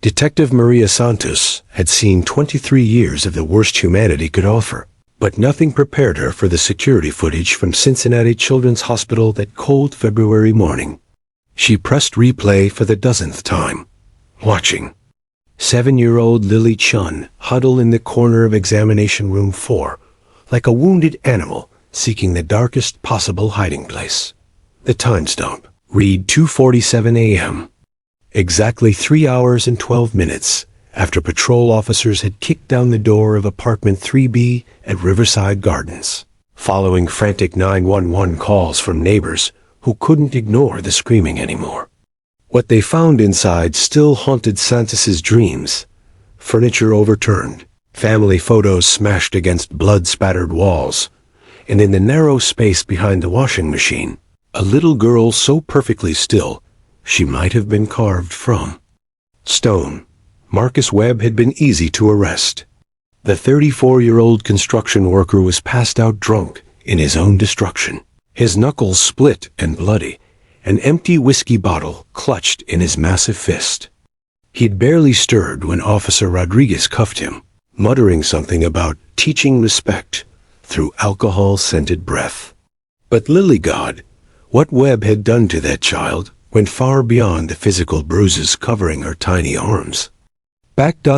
Detective Maria Santos had seen 23 years of the worst humanity could offer, but nothing prepared her for the security footage from Cincinnati Children's Hospital that cold February morning. She pressed replay for the dozenth time, watching 7-year-old Lily Chun huddle in the corner of examination room 4, like a wounded animal seeking the darkest possible hiding place. The timestamp read 2:47 a.m. Exactly 3 hours and 12 minutes after patrol officers had kicked down the door of apartment 3B at Riverside Gardens, following frantic 911 calls from neighbors who couldn't ignore the screaming anymore. What they found inside still haunted Santos's dreams. Furniture overturned, family photos smashed against blood-spattered walls, and in the narrow space behind the washing machine, a little girl so perfectly still she might have been carved from stone. Marcus Webb had been easy to arrest. The 34-year-old construction worker was passed out drunk in his own destruction, his knuckles split and bloody, an empty whiskey bottle clutched in his massive fist. He'd barely stirred when Officer Rodriguez cuffed him, muttering something about teaching respect through alcohol-scented breath. But Lily God, what Webb had done to that child went far beyond the physical bruises covering her tiny arms.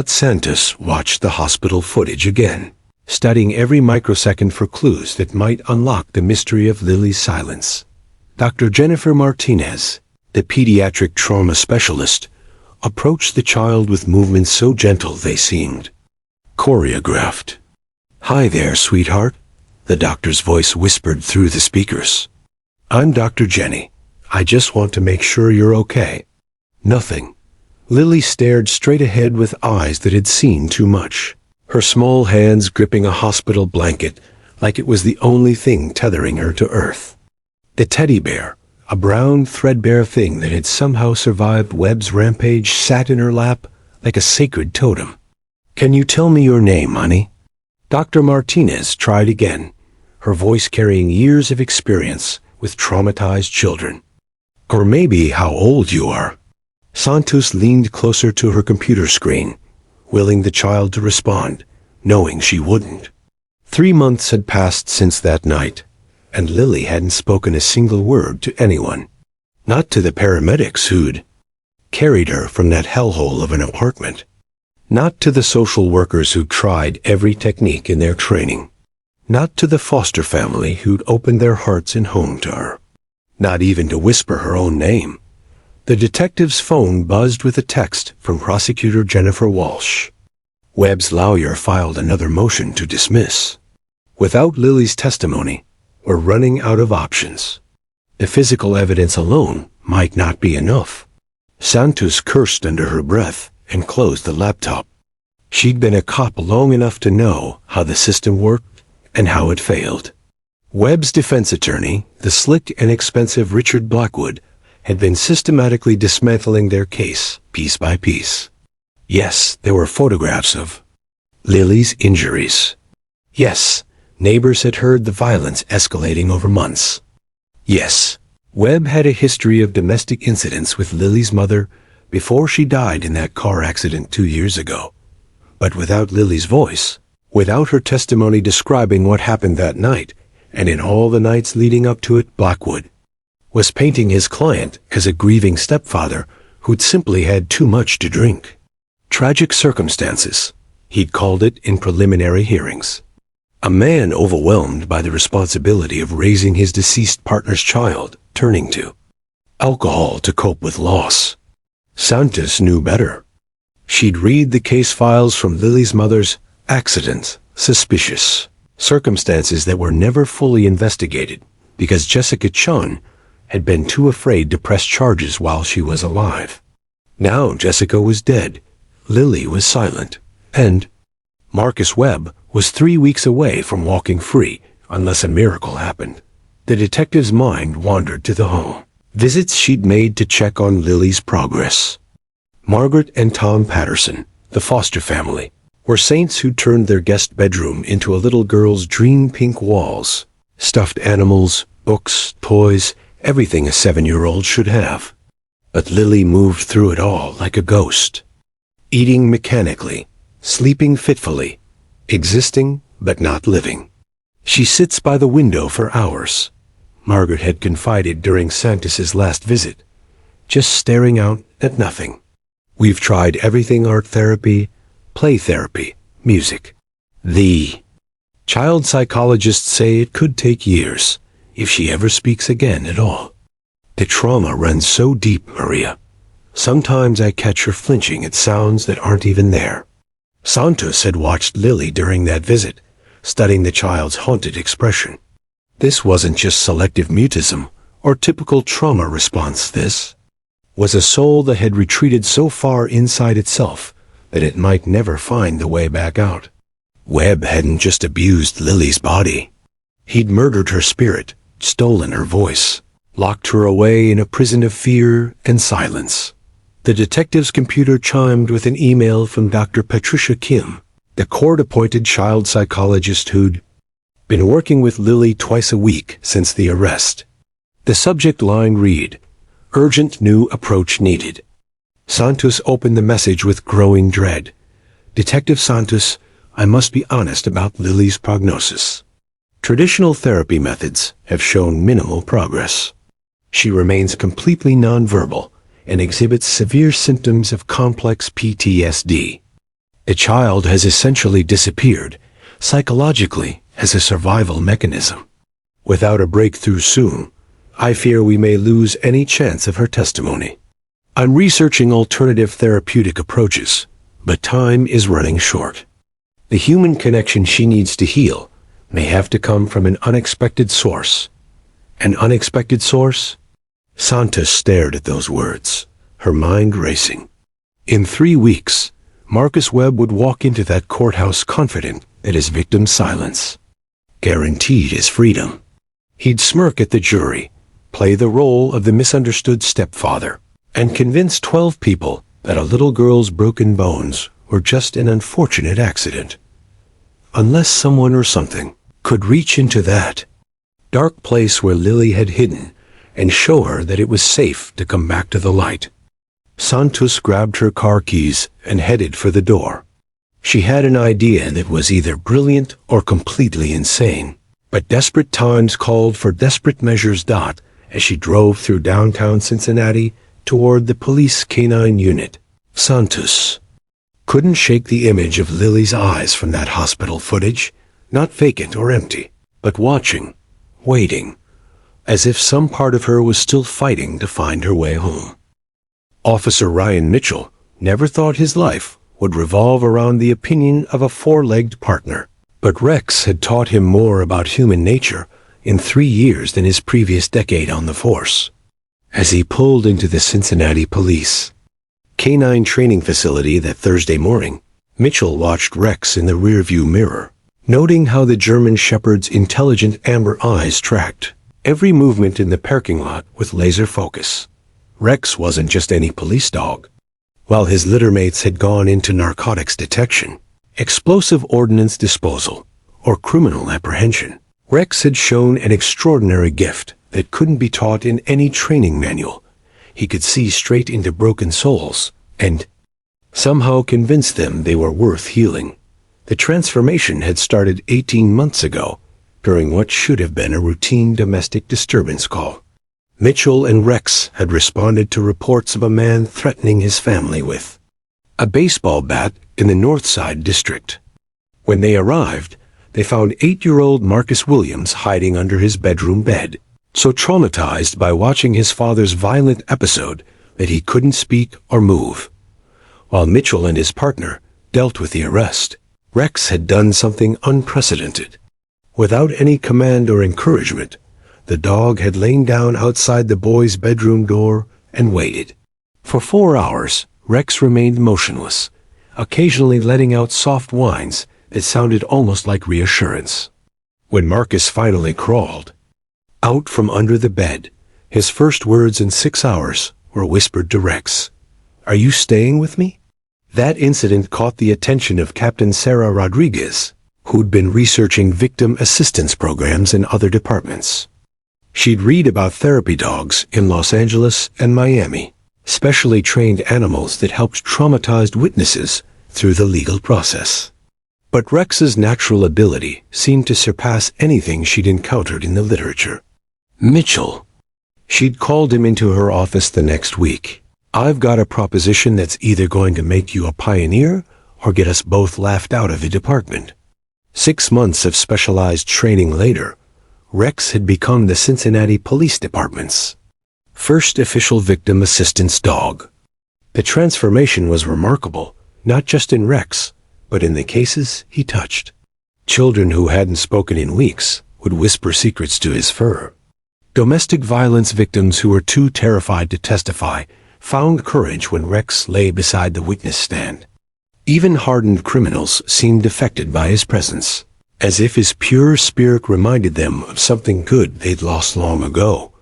Santos watched the hospital footage again, studying every microsecond for clues that might unlock the mystery of Lily's silence. Dr. Jennifer Martinez, the pediatric trauma specialist, approached the child with movements so gentle they seemed choreographed. "Hi there, sweetheart," the doctor's voice whispered through the speakers. "I'm Dr. Jenny. I just want to make sure you're okay." Nothing. Lily stared straight ahead with eyes that had seen too much, her small hands gripping a hospital blanket like it was the only thing tethering her to earth. The teddy bear, a brown, threadbare thing that had somehow survived Webb's rampage, sat in her lap like a sacred totem. "Can you tell me your name, honey?" Dr. Martinez tried again, her voice carrying years of experience with traumatized children. "Or maybe how old you are." Santos leaned closer to her computer screen, willing the child to respond, knowing she wouldn't. 3 months had passed since that night, and Lily hadn't spoken a single word to anyone. Not to the paramedics who'd carried her from that hellhole of an apartment. Not to the social workers who'd tried every technique in their training. Not to the foster family who'd opened their hearts and home to her. Not even to whisper her own name. The detective's phone buzzed with a text from Prosecutor Jennifer Walsh. Webb's lawyer filed another motion to dismiss. Without Lily's testimony, we're running out of options. The physical evidence alone might not be enough. Santos cursed under her breath and closed the laptop. She'd been a cop long enough to know how the system worked and how it failed. Webb's defense attorney, the slick and expensive Richard Blackwood, had been systematically dismantling their case piece by piece. Yes, there were photographs of Lily's injuries. Yes, neighbors had heard the violence escalating over months. Yes, Webb had a history of domestic incidents with Lily's mother before she died in that car accident 2 years ago. But without Lily's voice, without her testimony describing what happened that night, and in all the nights leading up to it, Blackwood was painting his client as a grieving stepfather who'd simply had too much to drink. Tragic circumstances, he'd called it in preliminary hearings. A man overwhelmed by the responsibility of raising his deceased partner's child, turning to alcohol to cope with loss. Santos knew better. She'd read the case files from Lily's mother's accidents, suspicious circumstances that were never fully investigated because Jessica Chun had been too afraid to press charges while she was alive. Now Jessica was dead, Lily was silent, and Marcus Webb was 3 weeks away from walking free unless a miracle happened. The detective's mind wandered to the home. Visits she'd made to check on Lily's progress. Margaret and Tom Patterson, the foster family, were saints who turned their guest bedroom into a little girl's dream pink walls. Stuffed animals, books, toys, everything a 7-year-old should have. But Lily moved through it all like a ghost. eating mechanically, sleeping fitfully, existing but not living. She sits by the window for hours, Margaret had confided during Santus's last visit, just staring out at nothing. We've tried everything: art therapy, play therapy, music. The child psychologists say it could take years, if she ever speaks again at all. The trauma runs so deep, Maria. Sometimes I catch her flinching at sounds that aren't even there. Santus had watched Lily during that visit, studying the child's haunted expression. This wasn't just selective mutism or typical trauma response. This was a soul that had retreated so far inside itself that it might never find the way back out. Webb hadn't just abused Lily's body. He'd murdered her spirit, stolen her voice, locked her away in a prison of fear and silence. The detective's computer chimed with an email from Dr. Patricia Kim, the court-appointed child psychologist who'd been working with Lily twice a week since the arrest. The subject line read, "Urgent new approach needed." Santus opened the message with growing dread. "Detective Santus, I must be honest about Lily's prognosis. Traditional therapy methods have shown minimal progress. She remains completely nonverbal and exhibits severe symptoms of complex PTSD. The child has essentially disappeared, psychologically, as a survival mechanism. Without a breakthrough soon, I fear we may lose any chance of her testimony. I'm researching alternative therapeutic approaches, but time is running short. The human connection she needs to heal may have to come from an unexpected source." An unexpected source? Santus stared at those words, her mind racing. In 3 weeks, Marcus Webb would walk into that courthouse confident that his victim's silence guaranteed his freedom. He'd smirk at the jury, play the role of the misunderstood stepfather, and convince 12 people that a little girl's broken bones were just an unfortunate accident. Unless someone or something could reach into that dark place where Lily had hidden and show her that it was safe to come back to the light. Santus grabbed her car keys and headed for the door. She had an idea that was either brilliant or completely insane, but desperate times called for desperate measures. As she drove through downtown Cincinnati toward the police canine unit, Santus couldn't shake the image of Lily's eyes from that hospital footage, not vacant or empty, but watching, waiting, as if some part of her was still fighting to find her way home. Officer Ryan Mitchell never thought his life would revolve around the opinion of a four-legged partner, but Rex had taught him more about human nature in 3 years than his previous decade on the force. As he pulled into the Cincinnati Police Canine Training Facility that Thursday morning, Mitchell watched Rex in the rearview mirror, noting how the German Shepherd's intelligent amber eyes tracked every movement in the parking lot with laser focus. Rex wasn't just any police dog. While his littermates had gone into narcotics detection, explosive ordnance disposal, or criminal apprehension, Rex had shown an extraordinary gift that couldn't be taught in any training manual. He could see straight into broken souls and somehow convince them they were worth healing. The transformation had started 18 months ago, during what should have been a routine domestic disturbance call. Mitchell and Rex had responded to reports of a man threatening his family with a baseball bat in the North Side district. When they arrived, they found 8-year-old Marcus Williams hiding under his bedroom bed, so traumatized by watching his father's violent episode that he couldn't speak or move. While Mitchell and his partner dealt with the arrest, Rex had done something unprecedented. Without any command or encouragement, the dog had lain down outside the boy's bedroom door and waited. For 4 hours, Rex remained motionless, occasionally letting out soft whines that sounded almost like reassurance. When Marcus finally crawled out from under the bed, his first words in 6 hours were whispered to Rex. "Are you staying with me?" That incident caught the attention of Captain Sarah Rodriguez, who'd been researching victim assistance programs in other departments. She'd read about therapy dogs in Los Angeles and Miami, specially trained animals that helped traumatized witnesses through the legal process. But Rex's natural ability seemed to surpass anything she'd encountered in the literature. Mitchell. She'd called him into her office the next week. "I've got a proposition that's either going to make you a pioneer or get us both laughed out of the department." 6 months of specialized training later, Rex had become the Cincinnati Police Department's first official victim assistance dog. The transformation was remarkable, not just in Rex, but in the cases he touched. Children who hadn't spoken in weeks would whisper secrets to his fur. Domestic violence victims who were too terrified to testify found courage when Rex lay beside the witness stand. Even hardened criminals seemed affected by his presence, as if his pure spirit reminded them of something good they'd lost long ago.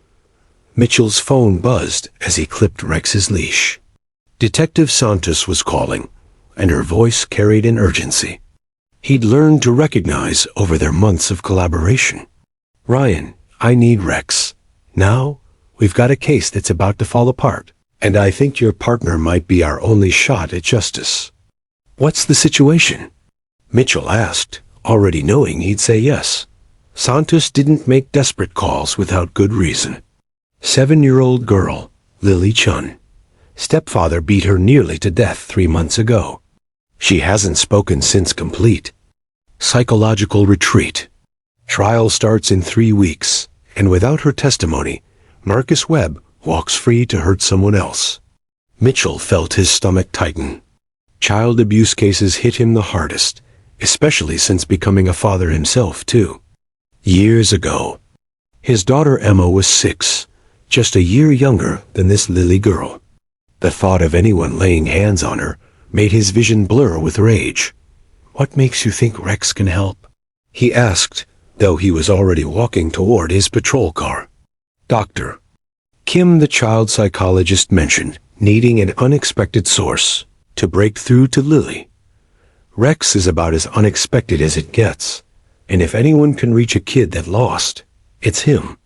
Mitchell's phone buzzed as he clipped Rex's leash. Detective Santos was calling, and her voice carried an urgency he'd learned to recognize over their months of collaboration. "Ryan, I need Rex. Now, we've got a case that's about to fall apart, and I think your partner might be our only shot at justice." "What's the situation?" Mitchell asked, already knowing he'd say yes. Santos didn't make desperate calls without good reason. 7-year-old girl, Lily Chun. Stepfather beat her nearly to death 3 months ago. She hasn't spoken since complete psychological retreat. Trial starts in 3 weeks, and without her testimony, Marcus Webb walks free to hurt someone else. Mitchell felt his stomach tighten. Child abuse cases hit him the hardest, especially since becoming a father himself, too. Years ago, his daughter Emma was 6, just a year younger than this Lily girl. The thought of anyone laying hands on her made his vision blur with rage. "What makes you think Rex can help?" he asked, though he was already walking toward his patrol car. Dr. Kim, the child psychologist, mentioned needing an unexpected source to break through to Lily. Rex is about as unexpected as it gets, and if anyone can reach a kid that lost, it's him.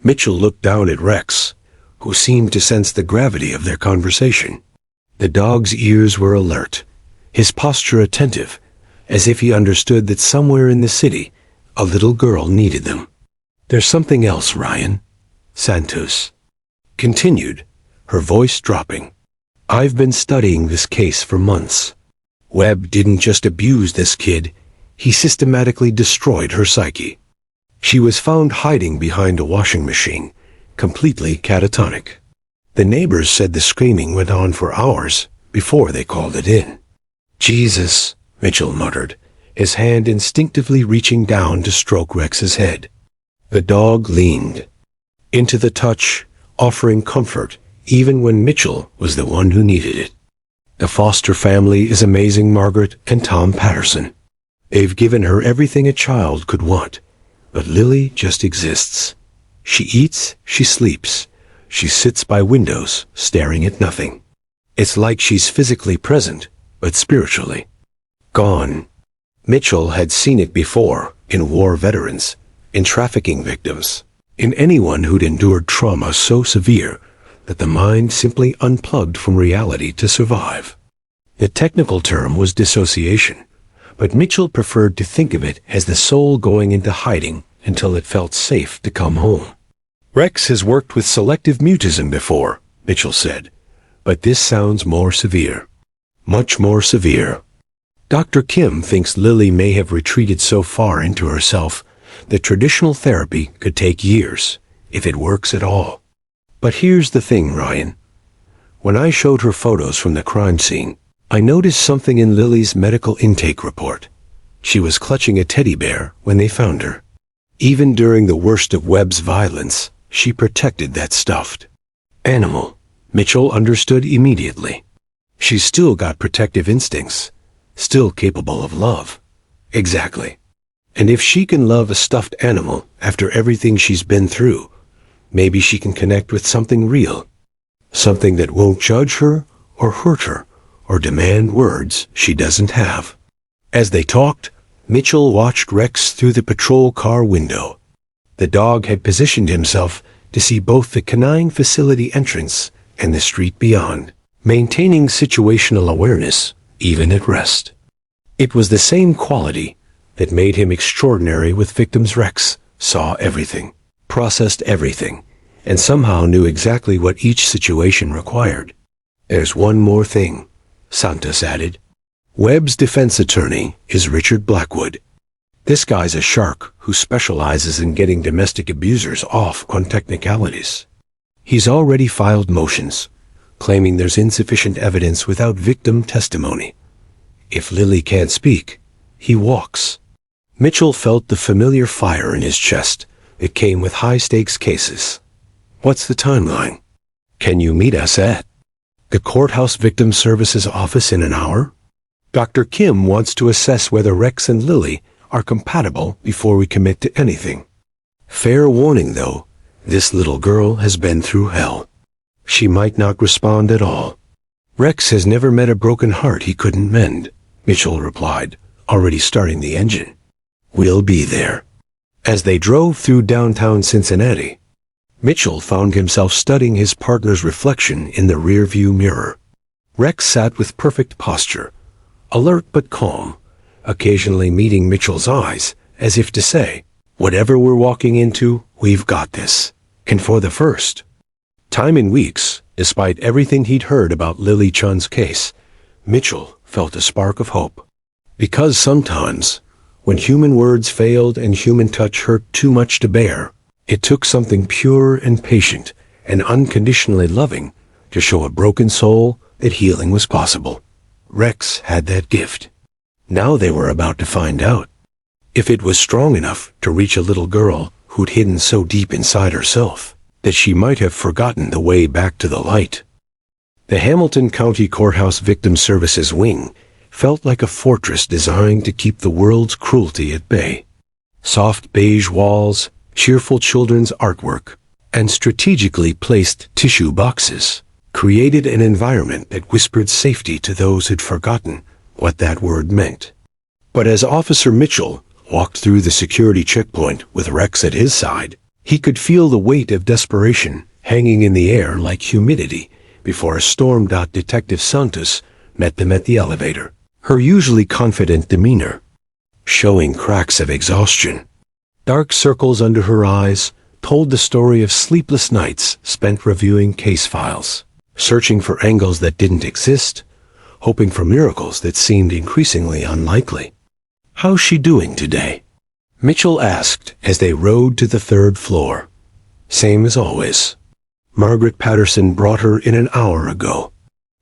Mitchell looked down at Rex, who seemed to sense the gravity of their conversation. The dog's ears were alert, his posture attentive, as if he understood that somewhere in the city, a little girl needed them. "There's something else, Ryan," Santos continued, her voice dropping. "I've been studying this case for months. Webb didn't just abuse this kid, he systematically destroyed her psyche. She was found hiding behind a washing machine, completely catatonic. The neighbors said the screaming went on for hours before they called it in." "Jesus," Mitchell muttered, his hand instinctively reaching down to stroke Rex's head. The dog leaned into the touch, offering comfort even when Mitchell was the one who needed it. "The foster family is amazing, Margaret and Tom Patterson. They've given her everything a child could want, but Lily just exists. She eats, she sleeps, she sits by windows, staring at nothing. It's like she's physically present, but spiritually gone." Mitchell had seen it before, in war veterans, in trafficking victims, in anyone who'd endured trauma so severe that the mind simply unplugged from reality to survive. The technical term was dissociation, but Mitchell preferred to think of it as the soul going into hiding until it felt safe to come home. "Rex has worked with selective mutism before," Mitchell said, "but this sounds more severe. Much more severe. Dr. Kim thinks Lily may have retreated so far into herself that traditional therapy could take years, if it works at all. But here's the thing, Ryan. When I showed her photos from the crime scene, I noticed something in Lily's medical intake report. She was clutching a teddy bear when they found her. Even during the worst of Webb's violence, she protected that stuffed animal." Mitchell understood immediately. She's still got protective instincts, still capable of love. Exactly. And if she can love a stuffed animal after everything she's been through, maybe she can connect with something real. Something that won't judge her or hurt her or demand words she doesn't have. As they talked, Mitchell watched Rex through the patrol car window. The dog had positioned himself to see both the canine facility entrance and the street beyond, maintaining situational awareness even at rest. It was the same quality that made him extraordinary with victims. Rex saw everything, processed everything, and somehow knew exactly what each situation required. "There's one more thing," Santos added. "Webb's defense attorney is Richard Blackwood. This guy's a shark who specializes in getting domestic abusers off on technicalities. He's already filed motions, claiming there's insufficient evidence without victim testimony. If Lily can't speak, he walks." Mitchell felt the familiar fire in his chest. It came with high-stakes cases. "What's the timeline? Can you meet us at the Courthouse Victim Services office in an hour? Dr. Kim wants to assess whether Rex and Lily are compatible before we commit to anything. Fair warning, though, this little girl has been through hell. She might not respond at all." "Rex has never met a broken heart he couldn't mend," Mitchell replied, already starting the engine. "We'll be there." As they drove through downtown Cincinnati, Mitchell found himself studying his partner's reflection in the rearview mirror. Rex sat with perfect posture, alert but calm, occasionally meeting Mitchell's eyes as if to say, "Whatever we're walking into, we've got this." And for the first time in weeks, despite everything he'd heard about Lily Chun's case, Mitchell felt a spark of hope. Because sometimes, when human words failed and human touch hurt too much to bear, it took something pure and patient and unconditionally loving to show a broken soul that healing was possible. Rex had that gift. Now they were about to find out if it was strong enough to reach a little girl who'd hidden so deep inside herself that she might have forgotten the way back to the light. The Hamilton County Courthouse Victim Services Wing felt like a fortress designed to keep the world's cruelty at bay. Soft beige walls, cheerful children's artwork, and strategically placed tissue boxes created an environment that whispered safety to those who'd forgotten what that word meant. But as Officer Mitchell walked through the security checkpoint with Rex at his side, he could feel the weight of desperation hanging in the air like humidity before a storm. Detective Santos met them at the elevator, her usually confident demeanor showing cracks of exhaustion. Dark circles under her eyes told the story of sleepless nights spent reviewing case files, searching for angles that didn't exist, hoping for miracles that seemed increasingly unlikely. "How's she doing today?" Mitchell asked as they rode to the third floor. "Same as always. Margaret Patterson brought her in an hour ago.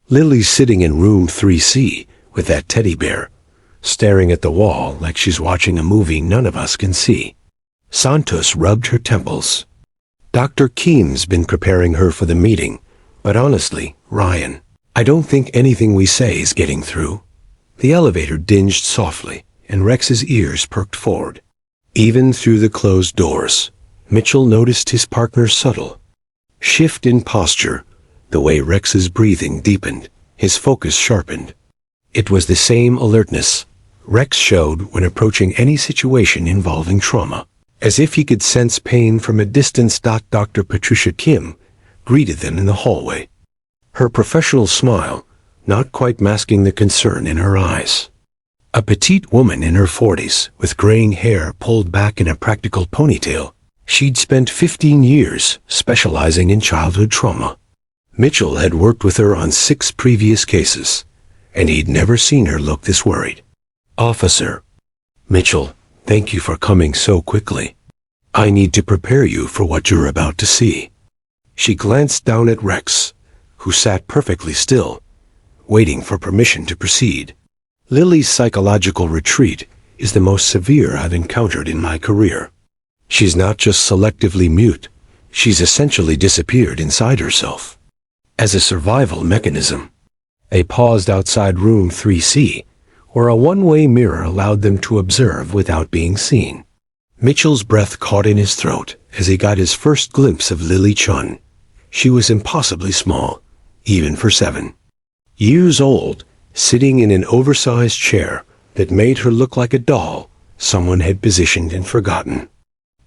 Lily's sitting in room 3C with that teddy bear, staring at the wall like she's watching a movie none of us can see." Santos rubbed her temples. "Dr. Keem's been preparing her for the meeting, but honestly, Ryan, I don't think anything we say is getting through." The elevator dinged softly, and Rex's ears perked forward. Even through the closed doors, Mitchell noticed his partner's subtle shift in posture, the way Rex's breathing deepened, his focus sharpened. It was the same alertness Rex showed when approaching any situation involving trauma, as if he could sense pain from a distance. Dr. Patricia Kim greeted them in the hallway, her professional smile not quite masking the concern in her eyes. A petite woman in her 40s, with graying hair pulled back in a practical ponytail. She'd spent 15 years specializing in childhood trauma. Mitchell had worked with her on 6 previous cases, and he'd never seen her look this worried. "Officer Mitchell, thank you for coming so quickly. I need to prepare you for what you're about to see." She glanced down at Rex, who sat perfectly still, waiting for permission to proceed. "Lily's psychological retreat is the most severe I've encountered in my career. She's not just selectively mute, she's essentially disappeared inside herself. As a survival mechanism." They paused outside room 3C, where a one-way mirror allowed them to observe without being seen. Mitchell's breath caught in his throat as he got his first glimpse of Lily Chun. She was impossibly small, even for 7 years old, sitting in an oversized chair that made her look like a doll someone had positioned and forgotten.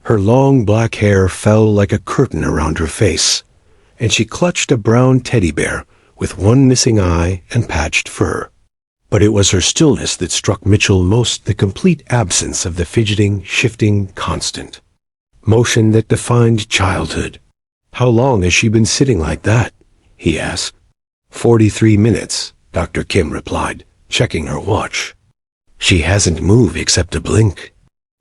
Her long black hair fell like a curtain around her face, and she clutched a brown teddy bear with one missing eye and patched fur. But it was her stillness that struck Mitchell most, the complete absence of the fidgeting, shifting, constant motion that defined childhood. "How long has she been sitting like that?" he asked. 43 minutes, Dr. Kim replied, checking her watch. "She hasn't moved except to blink.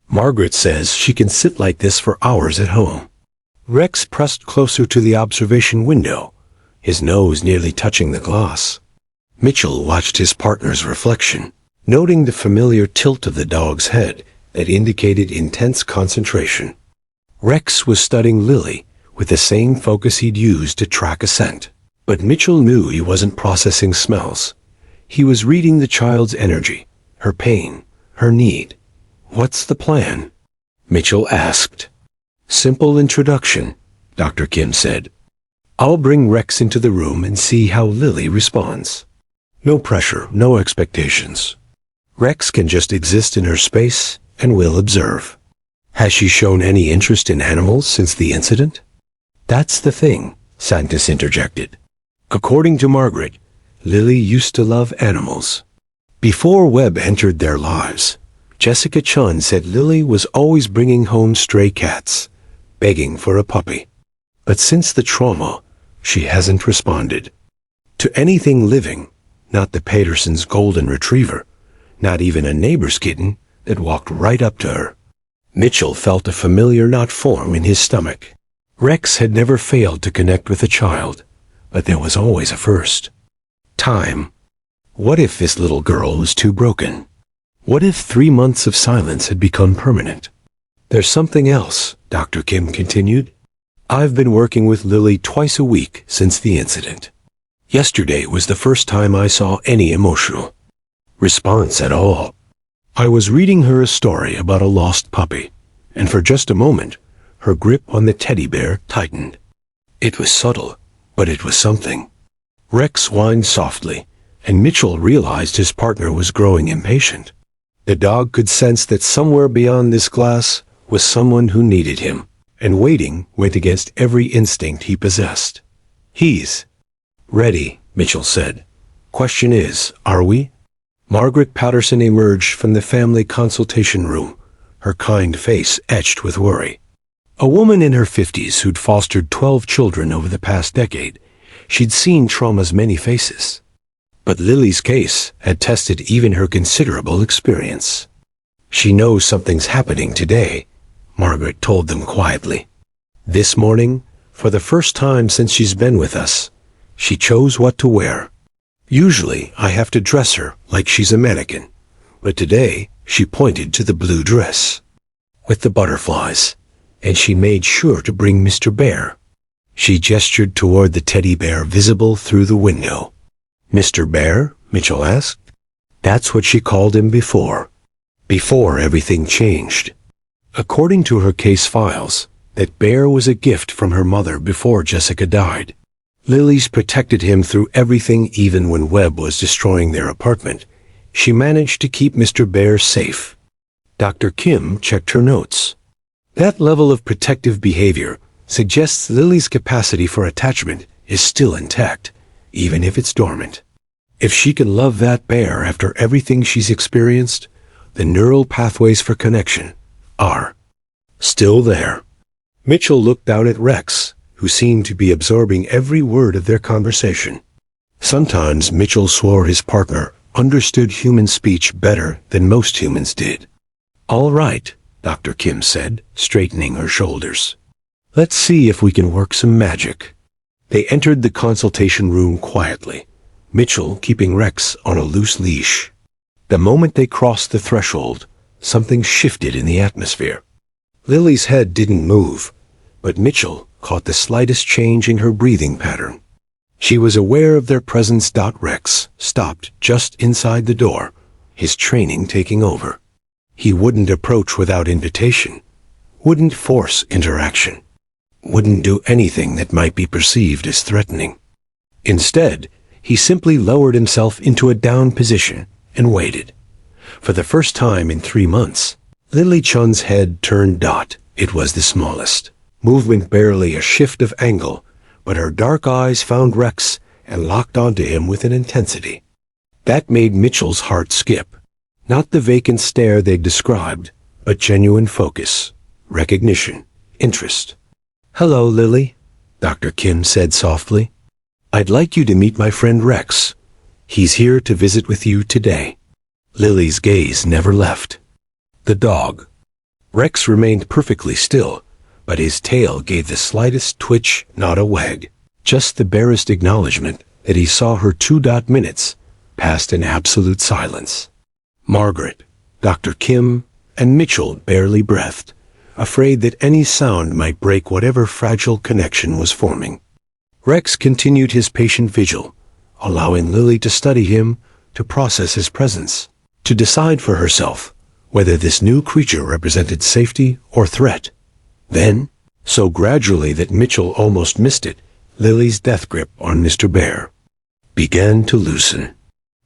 Margaret says she can sit like this for hours at home." Rex pressed closer to the observation window, his nose nearly touching the glass. Mitchell watched his partner's reflection, noting the familiar tilt of the dog's head that indicated intense concentration. Rex was studying Lily with the same focus he'd used to track a scent. But Mitchell knew he wasn't processing smells. He was reading the child's energy, her pain, her need. "What's the plan?" Mitchell asked. "Simple introduction," Dr. Kim said. "I'll bring Rex into the room and see how Lily responds. No pressure, no expectations. Rex can just exist in her space, and we'll observe." "Has she shown any interest in animals since the incident?" "That's the thing," Santis interjected. "According to Margaret, Lily used to love animals. Before Webb entered their lives, Jessica Chun said Lily was always bringing home stray cats, begging for a puppy. But since the trauma, she hasn't responded to anything living, not the Paterson's golden retriever, not even a neighbor's kitten that walked right up to her." Mitchell felt a familiar knot form in his stomach. Rex had never failed to connect with a child, but there was always a first. Time. What if this little girl was too broken? What if 3 months of silence had become permanent? "There's something else," Dr. Kim continued. "I've been working with Lily twice a week since the incident. Yesterday was the first time I saw any emotional response at all. I was reading her a story about a lost puppy, and for just a moment, her grip on the teddy bear tightened. It was subtle, but it was something." Rex whined softly, and Mitchell realized his partner was growing impatient. The dog could sense that somewhere beyond this glass was someone who needed him, and waiting went against every instinct he possessed. "He's ready," Mitchell said. "Question is, are we?" Margaret Patterson emerged from the family consultation room, her kind face etched with worry. A woman in her 50s who'd fostered 12 children over the past decade, she'd seen trauma's many faces. But Lily's case had tested even her considerable experience. "She knows something's happening today," Margaret told them quietly. "This morning, for the first time since she's been with us, she chose what to wear. Usually, I have to dress her like she's a mannequin, but today she pointed to the blue dress with the butterflies, and she made sure to bring Mr. Bear." She gestured toward the teddy bear visible through the window. "Mr. Bear?" Mitchell asked. "That's what she called him before everything changed. According to her case files, that bear was a gift from her mother before Jessica died. Lily's protected him through everything, even when Webb was destroying their apartment. She managed to keep Mr. Bear safe." Dr. Kim checked her notes. "That level of protective behavior suggests Lily's capacity for attachment is still intact, even if it's dormant. If she can love that bear after everything she's experienced, the neural pathways for connection are still there." Mitchell looked out at Rex, who seemed to be absorbing every word of their conversation. Sometimes Mitchell swore his partner understood human speech better than most humans did. "All right," Dr. Kim said, straightening her shoulders. "Let's see if we can work some magic." They entered the consultation room quietly, Mitchell keeping Rex on a loose leash. The moment they crossed the threshold, something shifted in the atmosphere. Lily's head didn't move, but Mitchell caught the slightest change in her breathing pattern. She was aware of their presence. Rex stopped just inside the door, his training taking over. He wouldn't approach without invitation, wouldn't force interaction, wouldn't do anything that might be perceived as threatening. Instead, he simply lowered himself into a down position and waited. For the first time in 3 months, Lily Chun's head turned. It was the smallest movement, barely a shift of angle, but her dark eyes found Rex and locked onto him with an intensity that made Mitchell's heart skip. Not the vacant stare they'd described, but genuine focus, recognition, interest. "Hello, Lily," Dr. Kim said softly. "I'd like you to meet my friend Rex. He's here to visit with you today." Lily's gaze never left the dog. Rex remained perfectly still, but his tail gave the slightest twitch, not a wag. Just the barest acknowledgement that he saw her 2 minutes passed in absolute silence. Margaret, Dr. Kim, and Mitchell barely breathed, afraid that any sound might break whatever fragile connection was forming. Rex continued his patient vigil, allowing Lily to study him, to process his presence, to decide for herself whether this new creature represented safety or threat. Then, so gradually that Mitchell almost missed it, Lily's death grip on Mr. Bear began to loosen.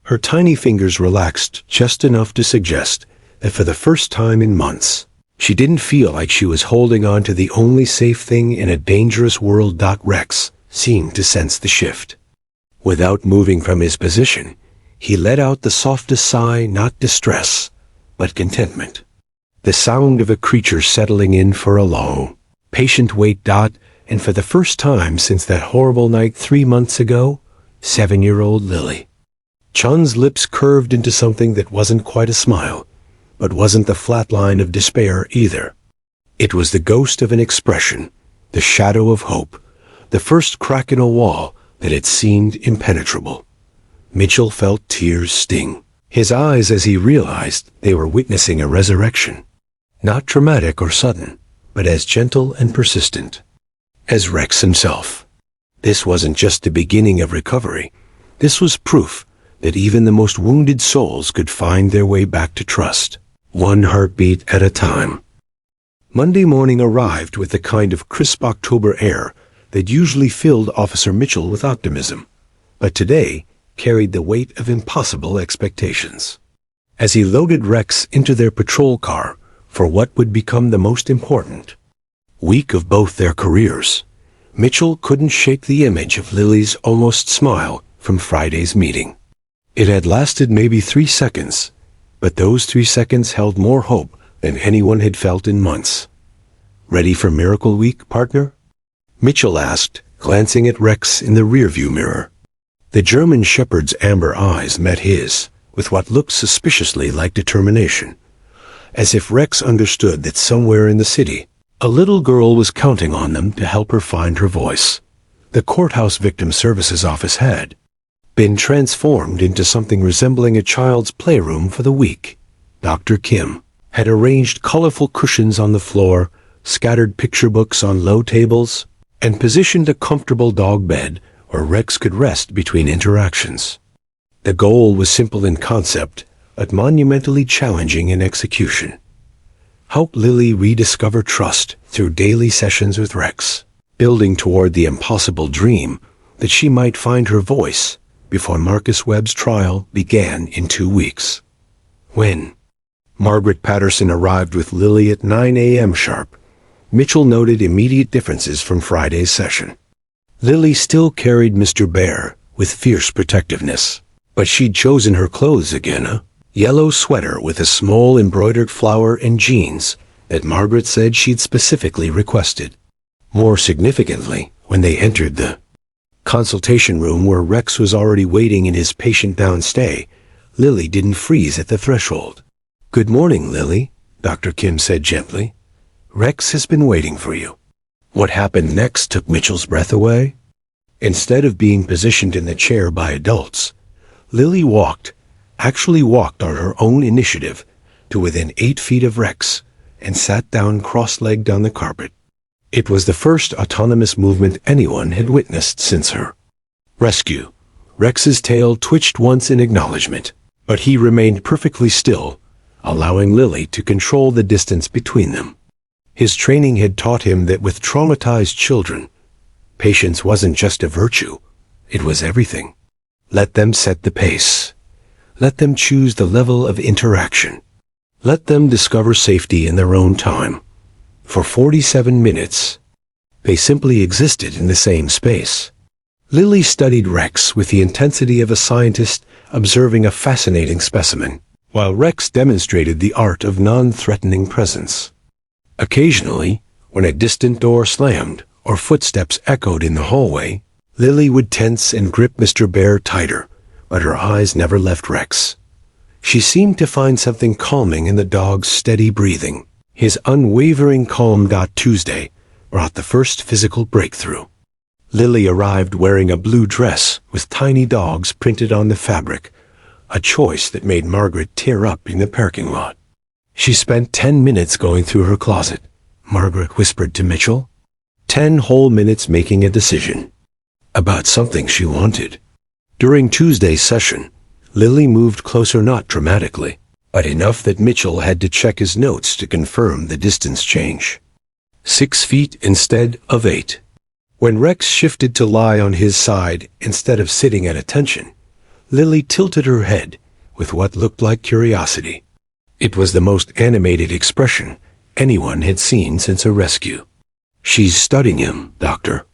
Her tiny fingers relaxed just enough to suggest that for the first time in months, she didn't feel like she was holding on to the only safe thing in a dangerous world. Rex seemed to sense the shift. Without moving from his position, he let out the softest sigh, not distress, but contentment. The sound of a creature settling in for a long, patient wait. And for the first time since that horrible night 3 months ago, 7-year-old Lily. Chun's lips curved into something that wasn't quite a smile, but wasn't the flat line of despair either. It was the ghost of an expression, the shadow of hope, the first crack in a wall that had seemed impenetrable. Mitchell felt tears sting his eyes as he realized they were witnessing a resurrection. Not dramatic or sudden, but as gentle and persistent as Rex himself. This wasn't just the beginning of recovery. This was proof that even the most wounded souls could find their way back to trust, one heartbeat at a time. Monday morning arrived with the kind of crisp October air that usually filled Officer Mitchell with optimism, but today carried the weight of impossible expectations. As he loaded Rex into their patrol car for what would become the most important week of both their careers, Mitchell couldn't shake the image of Lily's almost smile from Friday's meeting. It had lasted maybe 3 seconds, but those 3 seconds held more hope than anyone had felt in months. "Ready for Miracle Week, partner?" Mitchell asked, glancing at Rex in the rearview mirror. The German shepherd's amber eyes met his, with what looked suspiciously like determination, as if Rex understood that somewhere in the city, a little girl was counting on them to help her find her voice. The Courthouse Victim Services Office had been transformed into something resembling a child's playroom for the week. Dr. Kim had arranged colorful cushions on the floor, scattered picture books on low tables, and positioned a comfortable dog bed where Rex could rest between interactions. The goal was simple in concept, but monumentally challenging in execution. Help Lily rediscover trust through daily sessions with Rex, building toward the impossible dream that she might find her voice before Marcus Webb's trial began in 2 weeks. When Margaret Patterson arrived with Lily at 9 a.m. sharp, Mitchell noted immediate differences from Friday's session. Lily still carried Mr. Bear with fierce protectiveness, but she'd chosen her clothes again, a yellow sweater with a small embroidered flower and jeans that Margaret said she'd specifically requested. More significantly, when they entered the consultation room where Rex was already waiting in his patient downstay, Lily didn't freeze at the threshold. "Good morning, Lily," Dr. Kim said gently. "Rex has been waiting for you." What happened next took Mitchell's breath away. Instead of being positioned in the chair by adults, Lily actually walked on her own initiative to within 8 feet of Rex and sat down cross-legged on the carpet. It was the first autonomous movement anyone had witnessed since her rescue. Rex's tail twitched once in acknowledgement, but he remained perfectly still, allowing Lily to control the distance between them. His training had taught him that with traumatized children, patience wasn't just a virtue, it was everything. Let them set the pace. Let them choose the level of interaction. Let them discover safety in their own time. For 47 minutes, They simply existed in the same space. Lily studied Rex with the intensity of a scientist observing a fascinating specimen, while Rex demonstrated the art of non-threatening presence. Occasionally, when a distant door slammed or footsteps echoed in the hallway, Lily would tense and grip Mr. Bear tighter, but her eyes never left Rex. She seemed to find something calming in the dog's steady breathing. His unwavering calm. Tuesday brought the first physical breakthrough. Lily arrived wearing a blue dress with tiny dogs printed on the fabric, a choice that made Margaret tear up in the parking lot. She spent 10 minutes going through her closet, Margaret whispered to Mitchell. 10 whole minutes making a decision about something she wanted. During Tuesday's session, Lily moved closer, not dramatically, but enough that Mitchell had to check his notes to confirm the distance change. 6 feet instead of 8. When Rex shifted to lie on his side instead of sitting at attention, Lily tilted her head with what looked like curiosity. It was the most animated expression anyone had seen since a rescue. "She's studying him, Doctor,"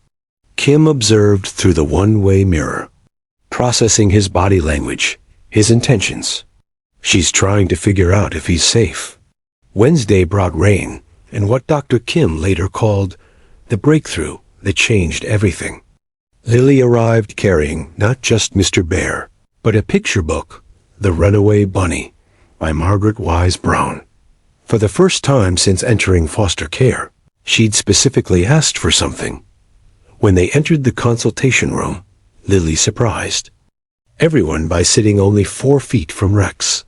Kim observed through the one-way mirror, processing his body language, his intentions. "She's trying to figure out if he's safe." Wednesday brought rain, and what Dr. Kim later called the breakthrough that changed everything. Lily arrived carrying not just Mr. Bear, but a picture book, The Runaway Bunny, by Margaret Wise Brown. For the first time since entering foster care, she'd specifically asked for something. When they entered the consultation room, Lily surprised everyone by sitting only 4 feet from Rex.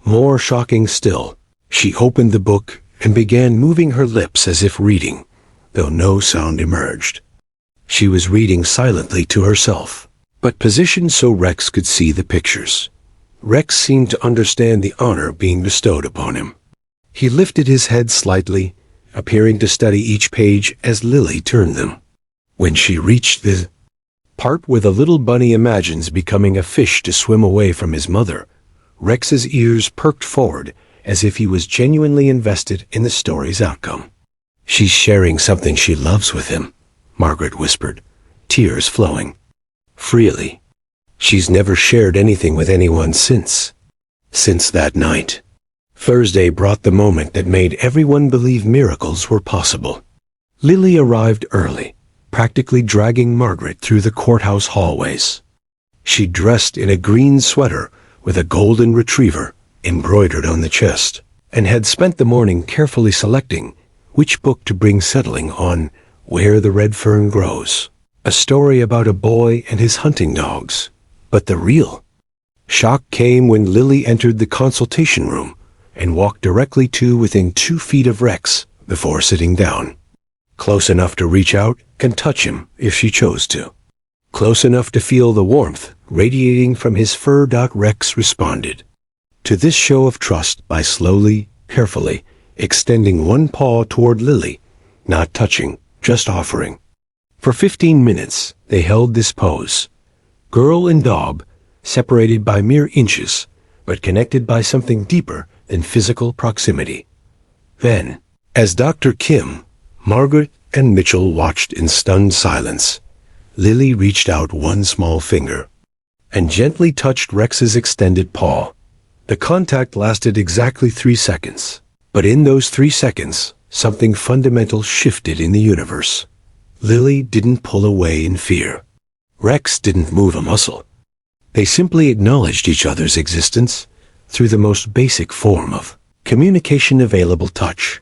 More shocking still, she opened the book and began moving her lips as if reading, though no sound emerged. She was reading silently to herself, but positioned so Rex could see the pictures. Rex seemed to understand the honor being bestowed upon him. He lifted his head slightly, appearing to study each page as Lily turned them. When she reached the part where the little bunny imagines becoming a fish to swim away from his mother, Rex's ears perked forward as if he was genuinely invested in the story's outcome. "She's sharing something she loves with him," Margaret whispered, tears flowing freely. "She's never shared anything with anyone since that night." Thursday brought the moment that made everyone believe miracles were possible. Lily arrived early, practically dragging Margaret through the courthouse hallways. She dressed in a green sweater with a golden retriever embroidered on the chest, and had spent the morning carefully selecting which book to bring, settling on Where the Red Fern Grows, a story about a boy and his hunting dogs. But the real shock came when Lily entered the consultation room and walked directly to within 2 feet of Rex before sitting down. Close enough to reach out and touch him if she chose to. Close enough to feel the warmth radiating from his fur. Rex responded to this show of trust by slowly, carefully, extending one paw toward Lily, not touching, just offering. For 15 minutes, they held this pose, girl and dog, separated by mere inches, but connected by something deeper than physical proximity. Then, as Dr. Kim, Margaret, and Mitchell watched in stunned silence, Lily reached out one small finger and gently touched Rex's extended paw. The contact lasted exactly 3 seconds, but in those 3 seconds, something fundamental shifted in the universe. Lily didn't pull away in fear. Rex didn't move a muscle. They simply acknowledged each other's existence through the most basic form of communication available, touch.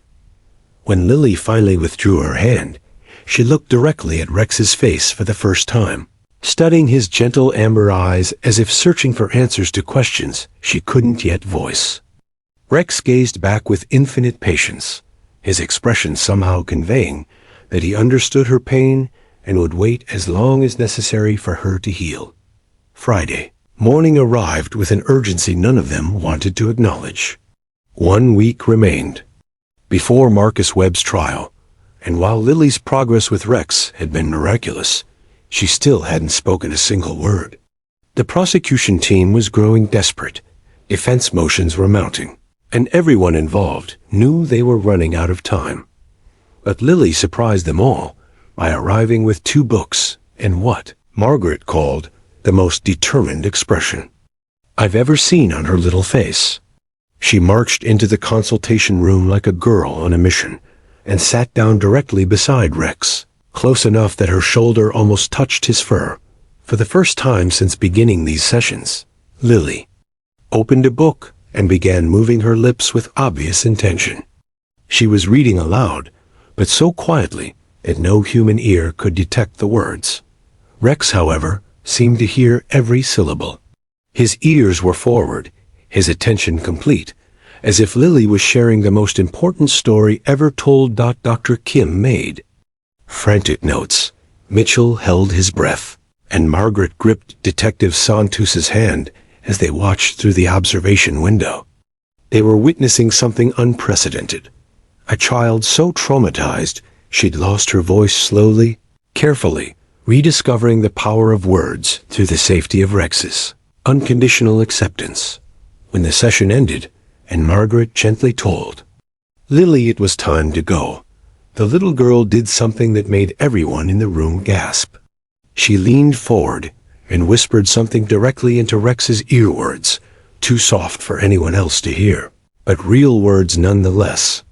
When Lily finally withdrew her hand, she looked directly at Rex's face for the first time, studying his gentle amber eyes as if searching for answers to questions she couldn't yet voice. Rex gazed back with infinite patience, his expression somehow conveying that he understood her pain and would wait as long as necessary for her to heal. Friday morning arrived with an urgency none of them wanted to acknowledge. 1 week remained before Marcus Webb's trial, and while Lily's progress with Rex had been miraculous, she still hadn't spoken a single word. The prosecution team was growing desperate. Defense motions were mounting, and everyone involved knew they were running out of time. But Lily surprised them all by arriving with 2 books and what Margaret called the most determined expression I've ever seen on her little face. She marched into the consultation room like a girl on a mission and sat down directly beside Rex, close enough that her shoulder almost touched his fur. For the first time since beginning these sessions, Lily opened a book and began moving her lips with obvious intention. She was reading aloud, but so quietly that no human ear could detect the words. Rex, however, seemed to hear every syllable. His ears were forward, his attention complete, as if Lily was sharing the most important story ever told. Dr. Kim made frantic notes. Mitchell held his breath, and Margaret gripped Detective Santus's hand as they watched through the observation window. They were witnessing something unprecedented. A child so traumatized she'd lost her voice slowly, carefully, rediscovering the power of words through the safety of Rex's unconditional acceptance. When the session ended, and Margaret gently told Lily it was time to go, the little girl did something that made everyone in the room gasp. She leaned forward and whispered something directly into Rex's earwords, too soft for anyone else to hear, but real words nonetheless.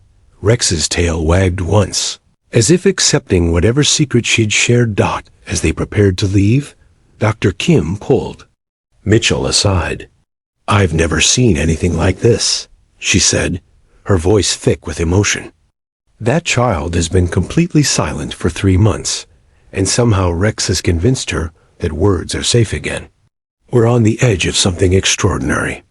Rex's tail wagged once, as if accepting whatever secret she'd shared. As they prepared to leave, Dr. Kim pulled Mitchell aside. "I've never seen anything like this," she said, her voice thick with emotion. "That child has been completely silent for 3 months, and somehow Rex has convinced her that words are safe again. We're on the edge of something extraordinary."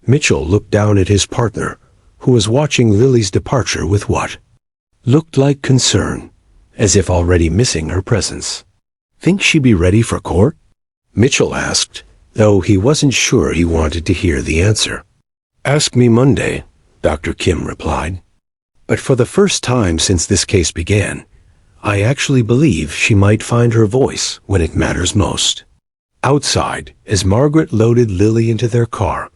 Mitchell looked down at his partner, who was watching Lily's departure with what looked like concern, as if already missing her presence. "Think she'd be ready for court?" Mitchell asked, though he wasn't sure he wanted to hear the answer. "Ask me Monday," Dr. Kim replied. "But for the first time since this case began, I actually believe she might find her voice when it matters most." Outside, as Margaret loaded Lily into their car,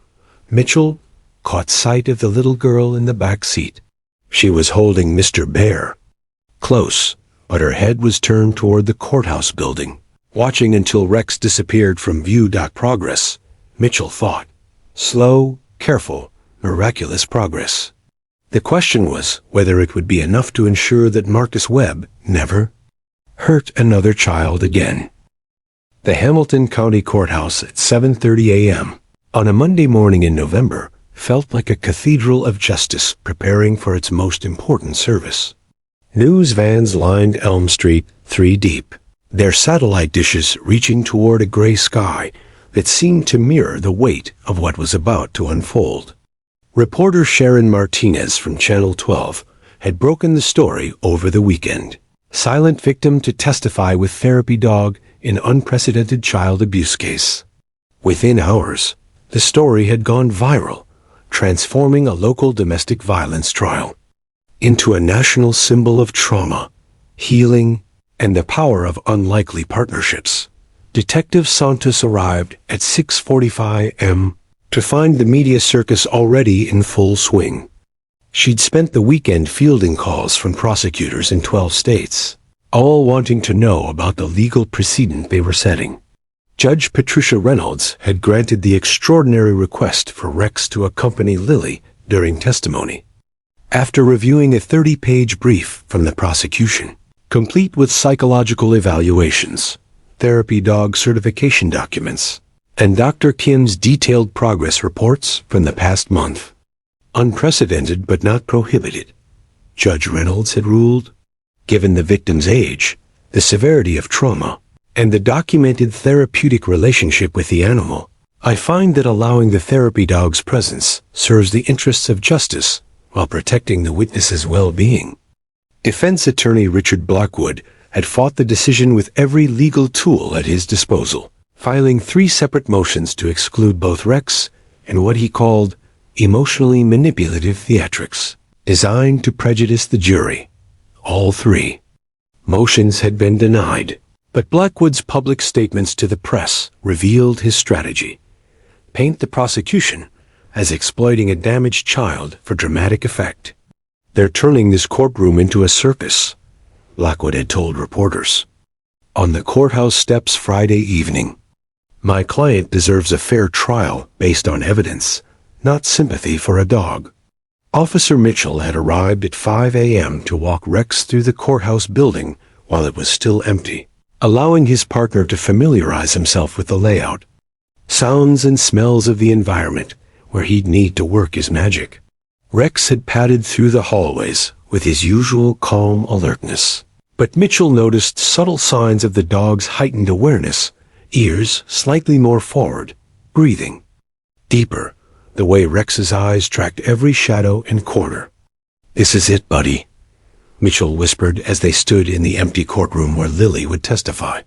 Mitchell caught sight of the little girl in the back seat. She was holding Mr. Bear close, but her head was turned toward the courthouse building, watching until Rex disappeared from view. Progress, Mitchell thought. Slow, careful, miraculous progress. The question was whether it would be enough to ensure that Marcus Webb never hurt another child again. The Hamilton County Courthouse at 7:30 a.m. on a Monday morning in November felt like a cathedral of justice preparing for its most important service. News vans lined Elm Street 3 deep, their satellite dishes reaching toward a gray sky that seemed to mirror the weight of what was about to unfold. Reporter Sharon Martinez from Channel 12 had broken the story over the weekend. Silent victim to testify with therapy dog in unprecedented child abuse case. Within hours, the story had gone viral, transforming a local domestic violence trial into a national symbol of trauma, healing, and the power of unlikely partnerships. Detective Santos arrived at 6:45 a.m. to find the media circus already in full swing. She'd spent the weekend fielding calls from prosecutors in 12 states, all wanting to know about the legal precedent they were setting. Judge Patricia Reynolds had granted the extraordinary request for Rex to accompany Lily during testimony. After reviewing a 30-page brief from the prosecution, complete with psychological evaluations, therapy dog certification documents, and Dr. Kim's detailed progress reports from the past month, unprecedented but not prohibited, Judge Reynolds had ruled, given the victim's age, the severity of trauma, and the documented therapeutic relationship with the animal, I find that allowing the therapy dog's presence serves the interests of justice while protecting the witness's well-being. Defense attorney Richard Blackwood had fought the decision with every legal tool at his disposal, filing 3 separate motions to exclude both Rex and what he called emotionally manipulative theatrics, designed to prejudice the jury. All 3 motions had been denied, but Blackwood's public statements to the press revealed his strategy: paint the prosecution as exploiting a damaged child for dramatic effect. They're turning this courtroom into a circus. Blackwood had told reporters. On the courthouse steps Friday evening. My client deserves a fair trial based on evidence, not sympathy for a dog. Officer Mitchell had arrived at 5 a.m. to walk Rex through the courthouse building while it was still empty, allowing his partner to familiarize himself with the layout. Sounds and smells of the environment where he'd need to work his magic. Rex had padded through the hallways with his usual calm alertness. But Mitchell noticed subtle signs of the dog's heightened awareness, ears slightly more forward, breathing deeper, the way Rex's eyes tracked every shadow and corner. "This is it, buddy," Mitchell whispered as they stood in the empty courtroom where Lily would testify.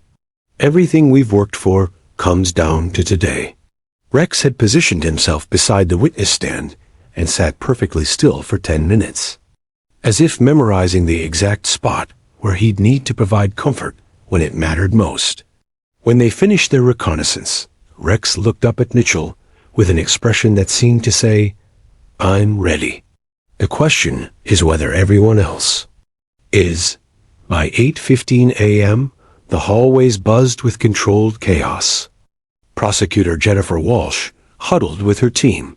"Everything we've worked for comes down to today." Rex had positioned himself beside the witness stand and sat perfectly still for 10 minutes, as if memorizing the exact spot where he'd need to provide comfort when it mattered most. When they finished their reconnaissance, Rex looked up at Mitchell with an expression that seemed to say, "I'm ready. The question is whether everyone else is." By 8:15 a.m., the hallways buzzed with controlled chaos. Prosecutor Jennifer Walsh huddled with her team,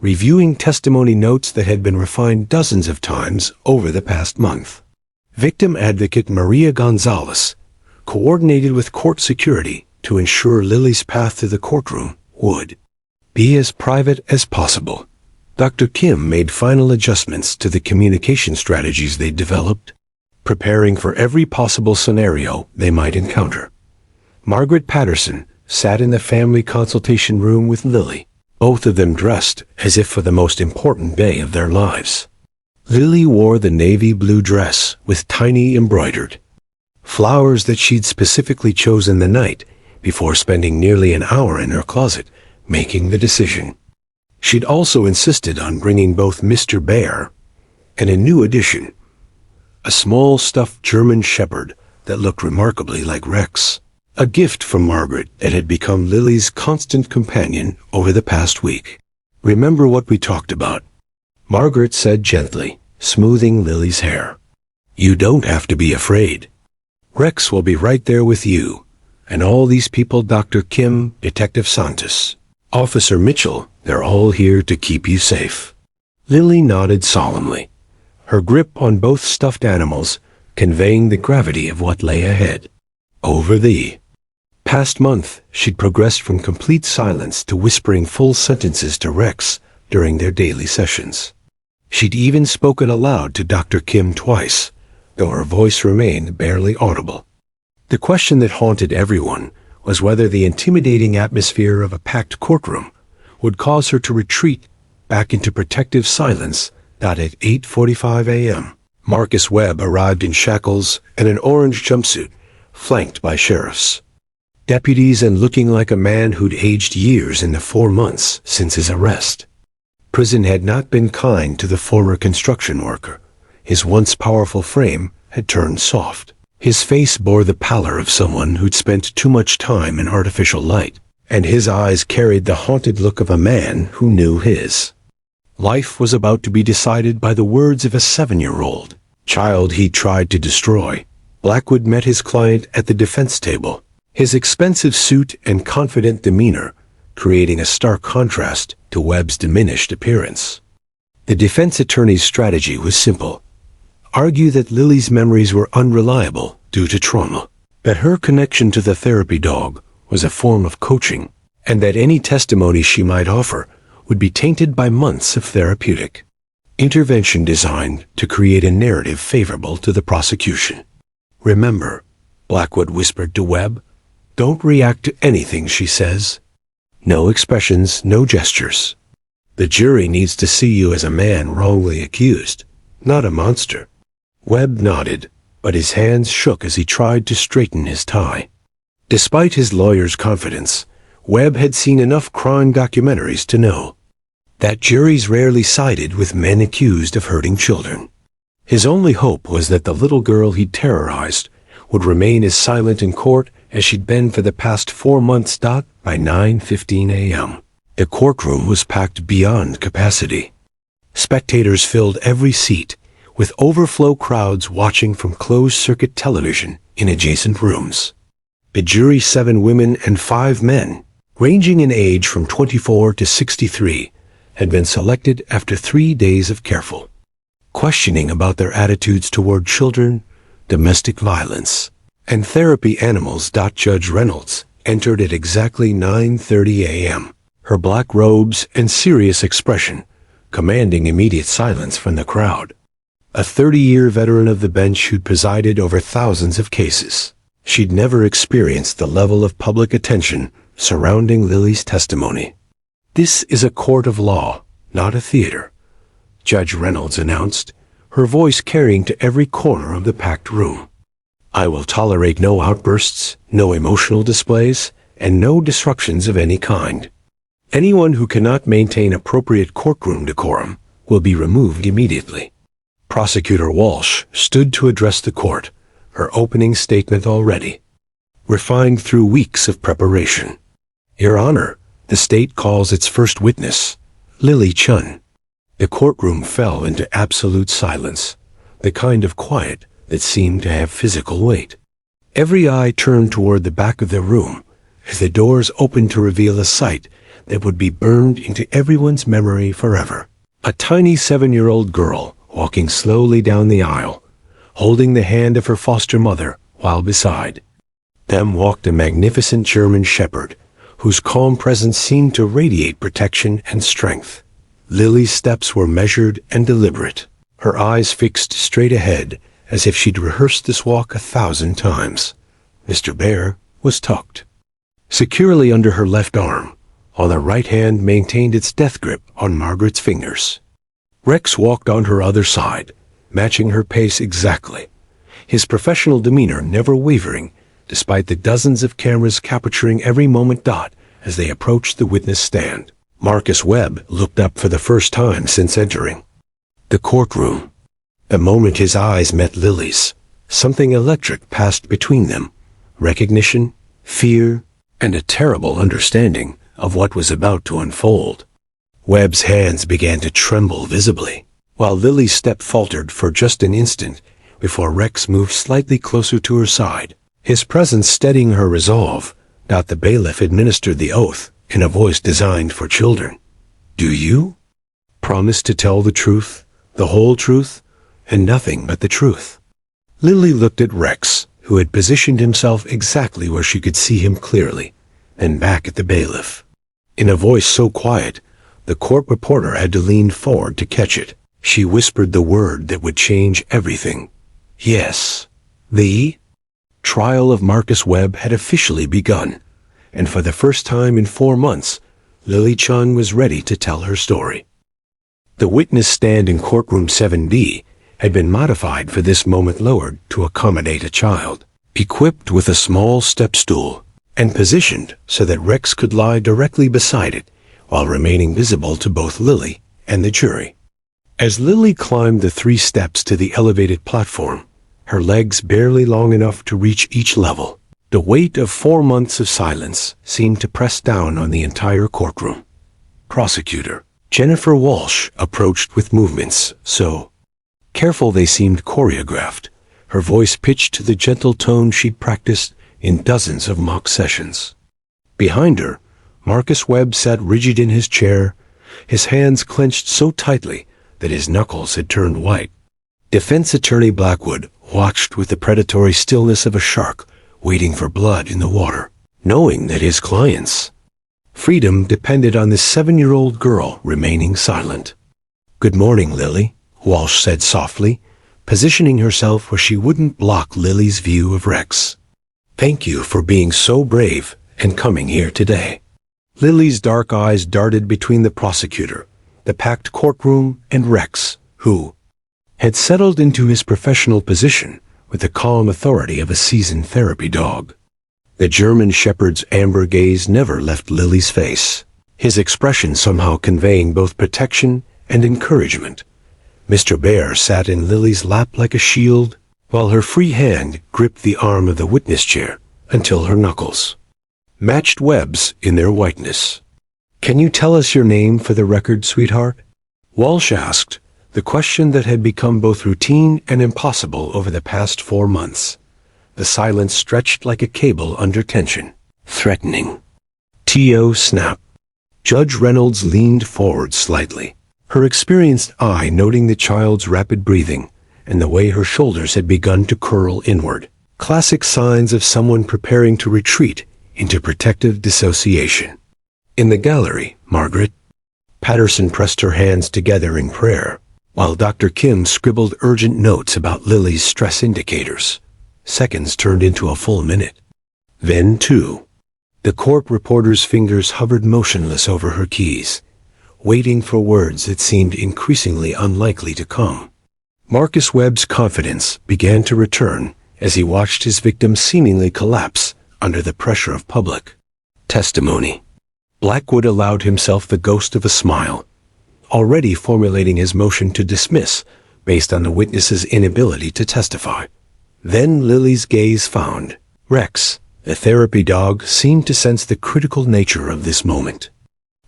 reviewing testimony notes that had been refined dozens of times over the past month. Victim advocate Maria Gonzalez coordinated with court security to ensure Lily's path to the courtroom would be as private as possible. Dr. Kim made final adjustments to the communication strategies they developed, preparing for every possible scenario they might encounter. Margaret Patterson sat in the family consultation room with Lily, both of them dressed as if for the most important day of their lives. Lily wore the navy blue dress with tiny embroidered flowers that she'd specifically chosen the night before spending nearly an hour in her closet making the decision. She'd also insisted on bringing both Mr. Bear and a new addition, a small stuffed German shepherd that looked remarkably like Rex, a gift from Margaret that had become Lily's constant companion over the past week. "Remember what we talked about," Margaret said gently, smoothing Lily's hair. "You don't have to be afraid. Rex will be right there with you, and all these people, Dr. Kim, Detective Santos, Officer Mitchell, they're all here to keep you safe." Lily nodded solemnly, her grip on both stuffed animals conveying the gravity of what lay ahead. Over the past month, she'd progressed from complete silence to whispering full sentences to Rex during their daily sessions. She'd even spoken aloud to Dr. Kim twice, though her voice remained barely audible. The question that haunted everyone was whether the intimidating atmosphere of a packed courtroom would cause her to retreat back into protective silence. At 8:45 a.m., Marcus Webb arrived in shackles and an orange jumpsuit, flanked by sheriffs, deputies, and looking like a man who'd aged years in the 4 months since his arrest. Prison had not been kind to the former construction worker. His once powerful frame had turned soft. His face bore the pallor of someone who'd spent too much time in artificial light, and his eyes carried the haunted look of a man who knew his life was about to be decided by the words of a 7-year-old child he tried to destroy. Blackwood met his client at the defense table, his expensive suit and confident demeanor creating a stark contrast to Webb's diminished appearance. The defense attorney's strategy was simple: argue that Lily's memories were unreliable due to trauma, that her connection to the therapy dog was a form of coaching, and that any testimony she might offer would be tainted by months of therapeutic intervention designed to create a narrative favorable to the prosecution. "Remember," Blackwood whispered to Webb, "don't react to anything she says. No expressions, no gestures. The jury needs to see you as a man wrongly accused, not a monster." Webb nodded, but his hands shook as he tried to straighten his tie. Despite his lawyer's confidence, Webb had seen enough crime documentaries to know that juries rarely sided with men accused of hurting children. His only hope was that the little girl he'd terrorized would remain as silent in court as she'd been for the past 4 months. By 9:15 a.m., the courtroom was packed beyond capacity. Spectators filled every seat, with overflow crowds watching from closed-circuit television in adjacent rooms. A jury, 7 women and 5 men, ranging in age from 24 to 63, had been selected after 3 days of careful questioning about their attitudes toward children, domestic violence, and therapy animals. Judge Reynolds entered at exactly 9:30 a.m., her black robes and serious expression commanding immediate silence from the crowd. A 30-year veteran of the bench who'd presided over thousands of cases, she'd never experienced the level of public attention surrounding Lily's testimony. "This is a court of law, not a theater," Judge Reynolds announced, her voice carrying to every corner of the packed room. "I will tolerate no outbursts, no emotional displays, and no disruptions of any kind. Anyone who cannot maintain appropriate courtroom decorum will be removed immediately." Prosecutor Walsh stood to address the court, her opening statement already refined through weeks of preparation. "Your Honor, the state calls its first witness, Lily Chun." The courtroom fell into absolute silence, the kind of quiet that seemed to have physical weight. Every eye turned toward the back of the room as the doors opened to reveal a sight that would be burned into everyone's memory forever. A tiny 7-year-old girl walking slowly down the aisle, holding the hand of her foster mother, while beside them walked a magnificent German shepherd, whose calm presence seemed to radiate protection and strength. Lily's steps were measured and deliberate, her eyes fixed straight ahead, as if she'd rehearsed this walk 1,000 times. Mr. Bear was tucked securely under her left arm, while her right hand maintained its death grip on Margaret's fingers. Rex walked on her other side, matching her pace exactly, his professional demeanor never wavering, despite the dozens of cameras capturing every moment. As they approached the witness stand, Marcus Webb looked up for the first time since entering the courtroom. The moment his eyes met Lily's, something electric passed between them: recognition, fear, and a terrible understanding of what was about to unfold. Webb's hands began to tremble visibly, while Lily's step faltered for just an instant before Rex moved slightly closer to her side, his presence steadying her resolve. The bailiff administered the oath in a voice designed for children. "Do you promise to tell the truth, the whole truth, and nothing but the truth?" Lily looked at Rex, who had positioned himself exactly where she could see him clearly, and back at the bailiff. In a voice so quiet, the court reporter had to lean forward to catch it. She whispered the word that would change everything. Yes. The trial of Marcus Webb had officially begun, and for the first time in 4 months, Lily Chun was ready to tell her story. The witness stand in courtroom 7B had been modified for this moment, lowered to accommodate a child, equipped with a small step stool, and positioned so that Rex could lie directly beside it, while remaining visible to both Lily and the jury. As Lily climbed the 3 steps to the elevated platform, her legs barely long enough to reach each level, the weight of 4 months of silence seemed to press down on the entire courtroom. Prosecutor Jennifer Walsh approached with movements so careful they seemed choreographed, her voice pitched to the gentle tone she'd practiced in dozens of mock sessions. Behind her, Marcus Webb sat rigid in his chair, his hands clenched so tightly that his knuckles had turned white. Defense Attorney Blackwood watched with the predatory stillness of a shark waiting for blood in the water, knowing that his client's freedom depended on this 7-year-old girl remaining silent. "Good morning, Lily," Walsh said softly, positioning herself where she wouldn't block Lily's view of Rex. "Thank you for being so brave and coming here today." Lily's dark eyes darted between the prosecutor, the packed courtroom, and Rex, who had settled into his professional position with the calm authority of a seasoned therapy dog. The German shepherd's amber gaze never left Lily's face, his expression somehow conveying both protection and encouragement. Mr. Bear sat in Lily's lap like a shield, while her free hand gripped the arm of the witness chair until her knuckles matched Webb's in their whiteness. "Can you tell us your name for the record, sweetheart?" Walsh asked, The question that had become both routine and impossible over the past 4 months. The silence stretched like a cable under tension. Threatening. T.O. snap. Judge Reynolds leaned forward slightly, her experienced eye noting the child's rapid breathing and the way her shoulders had begun to curl inward. Classic signs of someone preparing to retreat into protective dissociation. In the gallery, Margaret Patterson pressed her hands together in prayer, while Dr. Kim scribbled urgent notes about Lily's stress indicators. Seconds turned into a full minute. Then, too, the court reporter's fingers hovered motionless over her keys, waiting for words that seemed increasingly unlikely to come. Marcus Webb's confidence began to return as he watched his victim seemingly collapse under the pressure of public testimony. Blackwood allowed himself the ghost of a smile, already formulating his motion to dismiss based on the witness's inability to testify. Then Lily's gaze found Rex. The therapy dog seemed to sense the critical nature of this moment.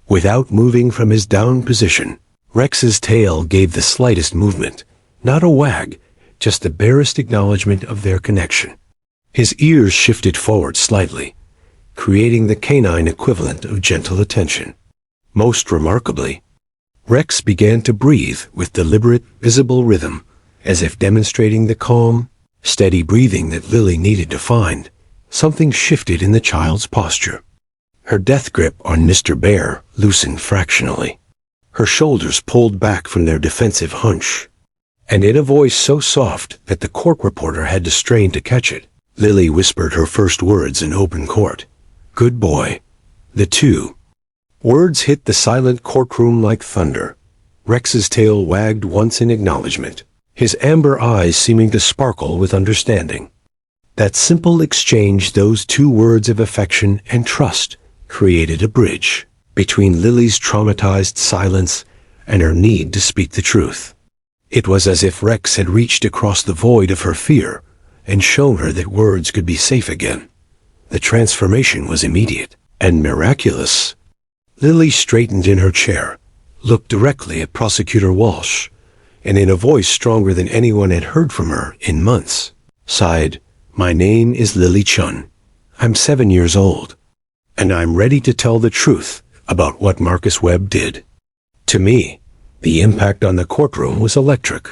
Without moving from his down position, Rex's tail gave the slightest movement, not a wag, just the barest acknowledgement of their connection. His ears shifted forward slightly, creating the canine equivalent of gentle attention. Most remarkably, Rex began to breathe with deliberate, visible rhythm, as if demonstrating the calm, steady breathing that Lily needed to find. Something shifted in the child's posture. Her death grip on Mr. Bear loosened fractionally. Her shoulders pulled back from their defensive hunch. And in a voice so soft that the court reporter had to strain to catch it, Lily whispered her first words in open court. "Good boy." The two words hit the silent courtroom like thunder. Rex's tail wagged once in acknowledgement, his amber eyes seeming to sparkle with understanding. That simple exchange, those 2 words of affection and trust, created a bridge between Lily's traumatized silence and her need to speak the truth. It was as if Rex had reached across the void of her fear and shown her that words could be safe again. The transformation was immediate and miraculous. Lily straightened in her chair, looked directly at Prosecutor Walsh, and in a voice stronger than anyone had heard from her in months, sighed, "My name is Lily Chun. I'm 7 years old, and I'm ready to tell the truth about what Marcus Webb did." To me, the impact on the courtroom was electric.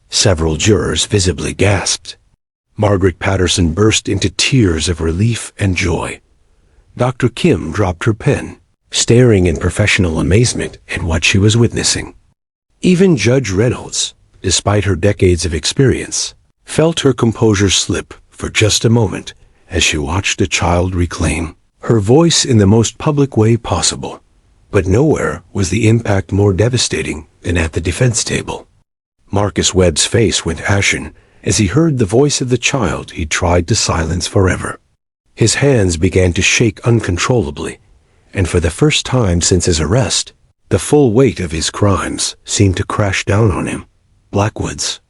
Several jurors visibly gasped. Margaret Patterson burst into tears of relief and joy. Dr. Kim dropped her pen, staring in professional amazement at what she was witnessing. Even Judge Reynolds, despite her decades of experience, felt her composure slip for just a moment as she watched the child reclaim her voice in the most public way possible. But nowhere was the impact more devastating than at the defense table. Marcus Webb's face went ashen as he heard the voice of the child he'd tried to silence forever. His hands began to shake uncontrollably, and for the first time since his arrest, the full weight of his crimes seemed to crash down on him. Blackwood's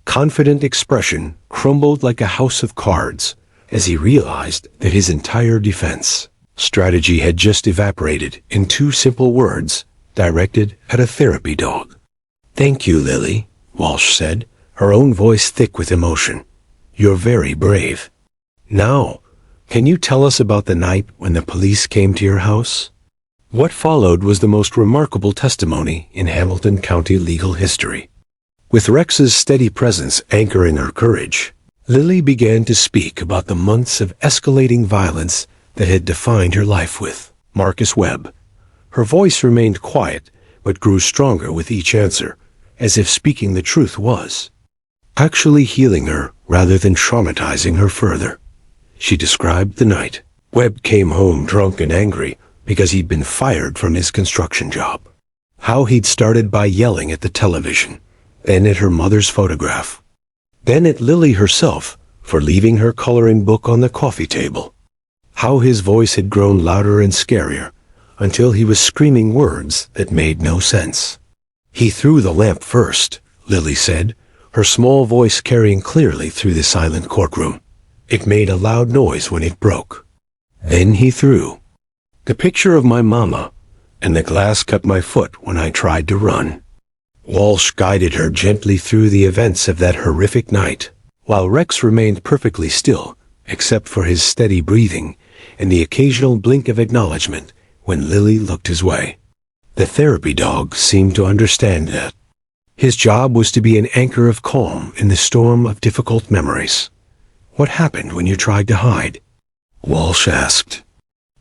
confident expression crumbled like a house of cards as he realized that his entire defense strategy had just evaporated in 2 simple words directed at a therapy dog. "Thank you, Lily," Walsh said, her own voice thick with emotion. "You're very brave. Now, can you tell us about the night when the police came to your house?" What followed was the most remarkable testimony in Hamilton County legal history. With Rex's steady presence anchoring her courage, Lily began to speak about the months of escalating violence that had defined her life with Marcus Webb. Her voice remained quiet, but grew stronger with each answer, as if speaking the truth was actually healing her rather than traumatizing her further. She described the night. Webb came home drunk and angry because he'd been fired from his construction job. How he'd started by yelling at the television, then at her mother's photograph, then at Lily herself for leaving her coloring book on the coffee table. How his voice had grown louder and scarier until he was screaming words that made no sense. "He threw the lamp first," Lily said, her small voice carrying clearly through the silent courtroom. "It made a loud noise when it broke. Then he threw the picture of my mama, and the glass cut my foot when I tried to run." Walsh guided her gently through the events of that horrific night, while Rex remained perfectly still, except for his steady breathing and the occasional blink of acknowledgement when Lily looked his way. The therapy dog seemed to understand that. His job was to be an anchor of calm in the storm of difficult memories. "What happened when you tried to hide?" Walsh asked.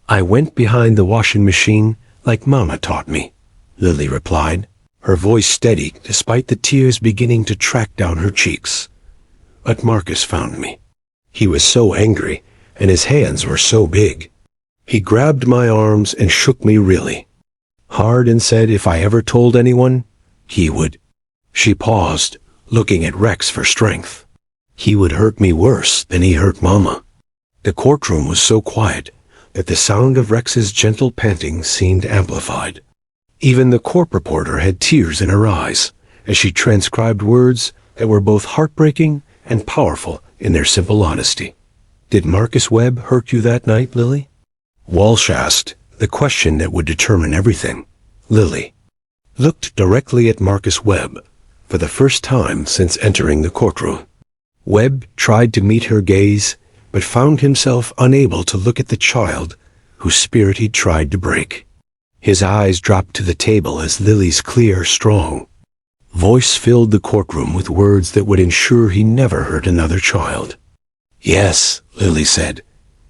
"I went behind the washing machine like Mama taught me," Lily replied, her voice steady despite the tears beginning to track down her cheeks. "But Marcus found me. He was so angry, and his hands were so big. He grabbed my arms and shook me really hard and said if I ever told anyone, he would." She paused, looking at Rex for strength. "He would hurt me worse than he hurt Mama." The courtroom was so quiet that the sound of Rex's gentle panting seemed amplified. Even the court reporter had tears in her eyes as she transcribed words that were both heartbreaking and powerful in their simple honesty. "Did Marcus Webb hurt you that night, Lily?" Walsh asked, the question that would determine everything. Lily looked directly at Marcus Webb for the first time since entering the courtroom. Webb tried to meet her gaze, but found himself unable to look at the child whose spirit he tried to break. His eyes dropped to the table as Lily's clear, strong voice filled the courtroom with words that would ensure he never hurt another child. "Yes," Lily said,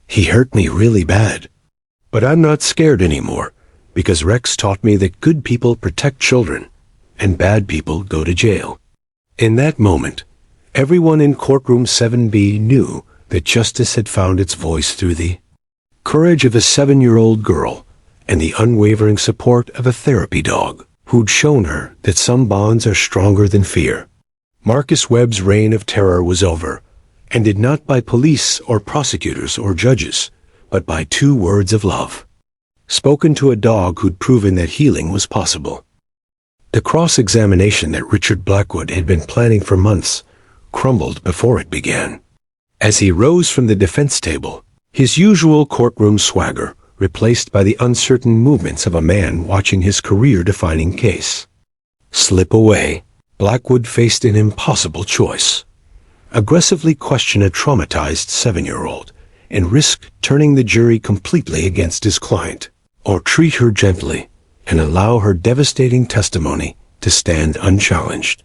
"he hurt me really bad. But I'm not scared anymore, because Rex taught me that good people protect children, and bad people go to jail." In that moment, everyone in courtroom 7B knew that justice had found its voice through the courage of a 7-year-old girl and the unwavering support of a therapy dog who'd shown her that some bonds are stronger than fear. Marcus Webb's reign of terror was over, ended not by police or prosecutors or judges, but by 2 words of love, spoken to a dog who'd proven that healing was possible. The cross-examination that Richard Blackwood had been planning for months crumbled before it began. As he rose from the defense table, his usual courtroom swagger replaced by the uncertain movements of a man watching his career-defining case slip away, Blackwood faced an impossible choice: aggressively question a traumatized 7-year-old and risk turning the jury completely against his client, or treat her gently and allow her devastating testimony to stand unchallenged.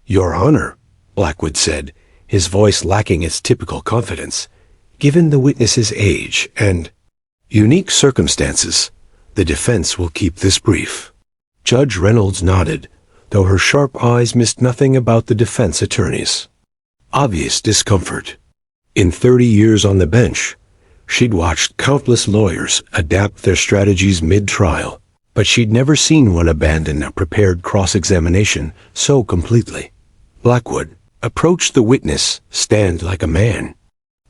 "Your Honor," Blackwood said, his voice lacking its typical confidence, "given the witness's age and unique circumstances, the defense will keep this brief." Judge Reynolds nodded, though her sharp eyes missed nothing about the defense attorneys. Obvious discomfort. In 30 years on the bench, she'd watched countless lawyers adapt their strategies mid-trial, but she'd never seen one abandon a prepared cross-examination so completely. Blackwood approached the witness, stand like a man,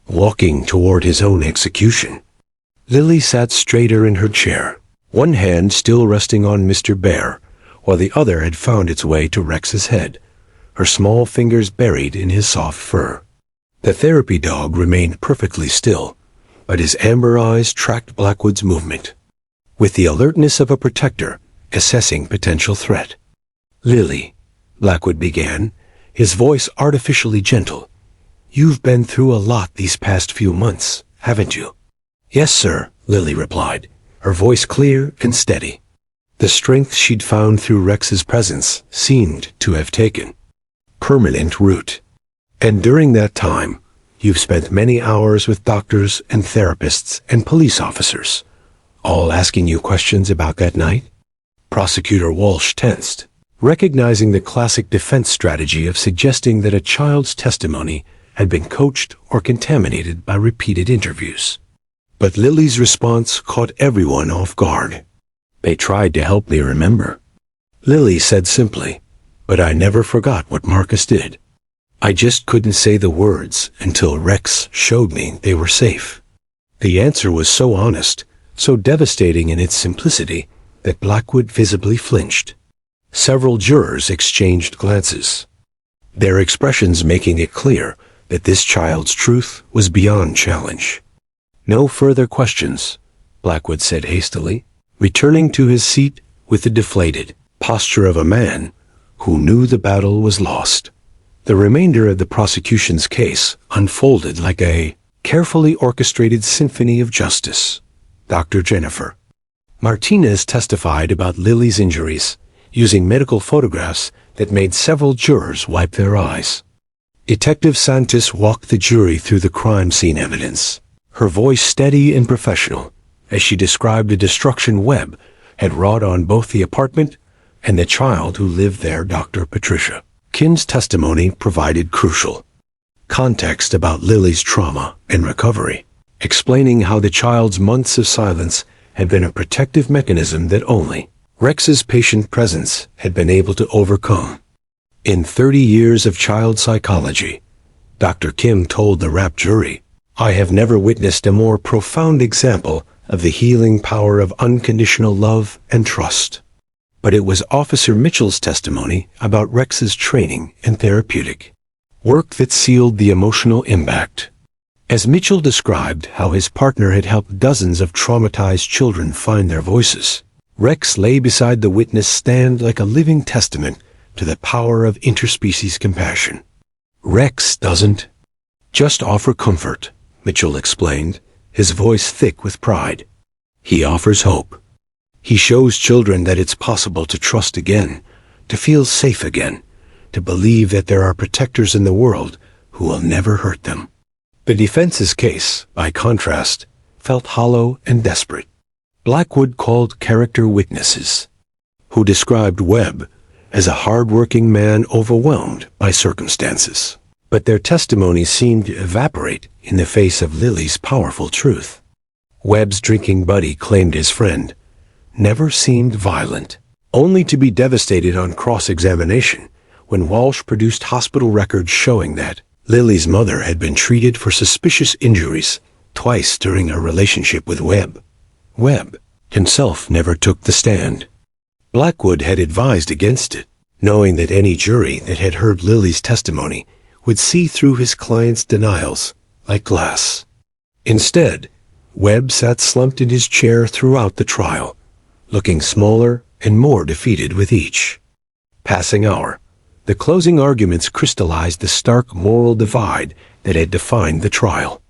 walking toward his own execution. Lily sat straighter in her chair, one hand still resting on Mr. Bear, while the other had found its way to Rex's head, her small fingers buried in his soft fur. The therapy dog remained perfectly still, but his amber eyes tracked Blackwood's movement, with the alertness of a protector assessing potential threat. "Lily," Blackwood began, his voice artificially gentle, "you've been through a lot these past few months, haven't you?" "Yes, sir," Lily replied, her voice clear and steady. The strength she'd found through Rex's presence seemed to have taken permanent root. "And during that time, you've spent many hours with doctors and therapists and police officers, all asking you questions about that night?" Prosecutor Walsh tensed, recognizing the classic defense strategy of suggesting that a child's testimony had been coached or contaminated by repeated interviews. But Lily's response caught everyone off guard. "They tried to help me remember," Lily said simply, "but I never forgot what Marcus did. I just couldn't say the words until Rex showed me they were safe." The answer was so honest, so devastating in its simplicity, that Blackwood visibly flinched. Several jurors exchanged glances, their expressions making it clear that this child's truth was beyond challenge. "No further questions," Blackwood said hastily, returning to his seat with the deflated posture of a man who knew the battle was lost. The remainder of the prosecution's case unfolded like a carefully orchestrated symphony of justice. Dr. Jennifer Martinez testified about Lily's injuries, using medical photographs that made several jurors wipe their eyes. Detective Santos walked the jury through the crime scene evidence, her voice steady and professional, as she described the destruction Webb had wrought on both the apartment and the child who lived there. Dr. Patricia Kim's testimony provided crucial context about Lily's trauma and recovery, explaining how the child's months of silence had been a protective mechanism that only Rex's patient presence had been able to overcome. In 30 years of child psychology, Dr. Kim told the rapt jury, "I have never witnessed a more profound example of the healing power of unconditional love and trust." But it was Officer Mitchell's testimony about Rex's training and therapeutic work that sealed the emotional impact. As Mitchell described how his partner had helped dozens of traumatized children find their voices, Rex lay beside the witness stand like a living testament to the power of interspecies compassion. "Rex doesn't just offer comfort," Mitchell explained, his voice thick with pride. "He offers hope. He shows children that it's possible to trust again, to feel safe again, to believe that there are protectors in the world who will never hurt them." The defense's case, by contrast, felt hollow and desperate. Blackwood called character witnesses, who described Webb as a hard-working man overwhelmed by circumstances. But their testimony seemed to evaporate in the face of Lily's powerful truth. Webb's drinking buddy claimed his friend never seemed violent, only to be devastated on cross-examination when Walsh produced hospital records showing that Lily's mother had been treated for suspicious injuries twice during her relationship with Webb. Webb himself never took the stand. Blackwood had advised against it, knowing that any jury that had heard Lily's testimony would see through his client's denials like glass. Instead, Webb sat slumped in his chair throughout the trial, looking smaller and more defeated with each passing hour. The closing arguments crystallized the stark moral divide that had defined the trial.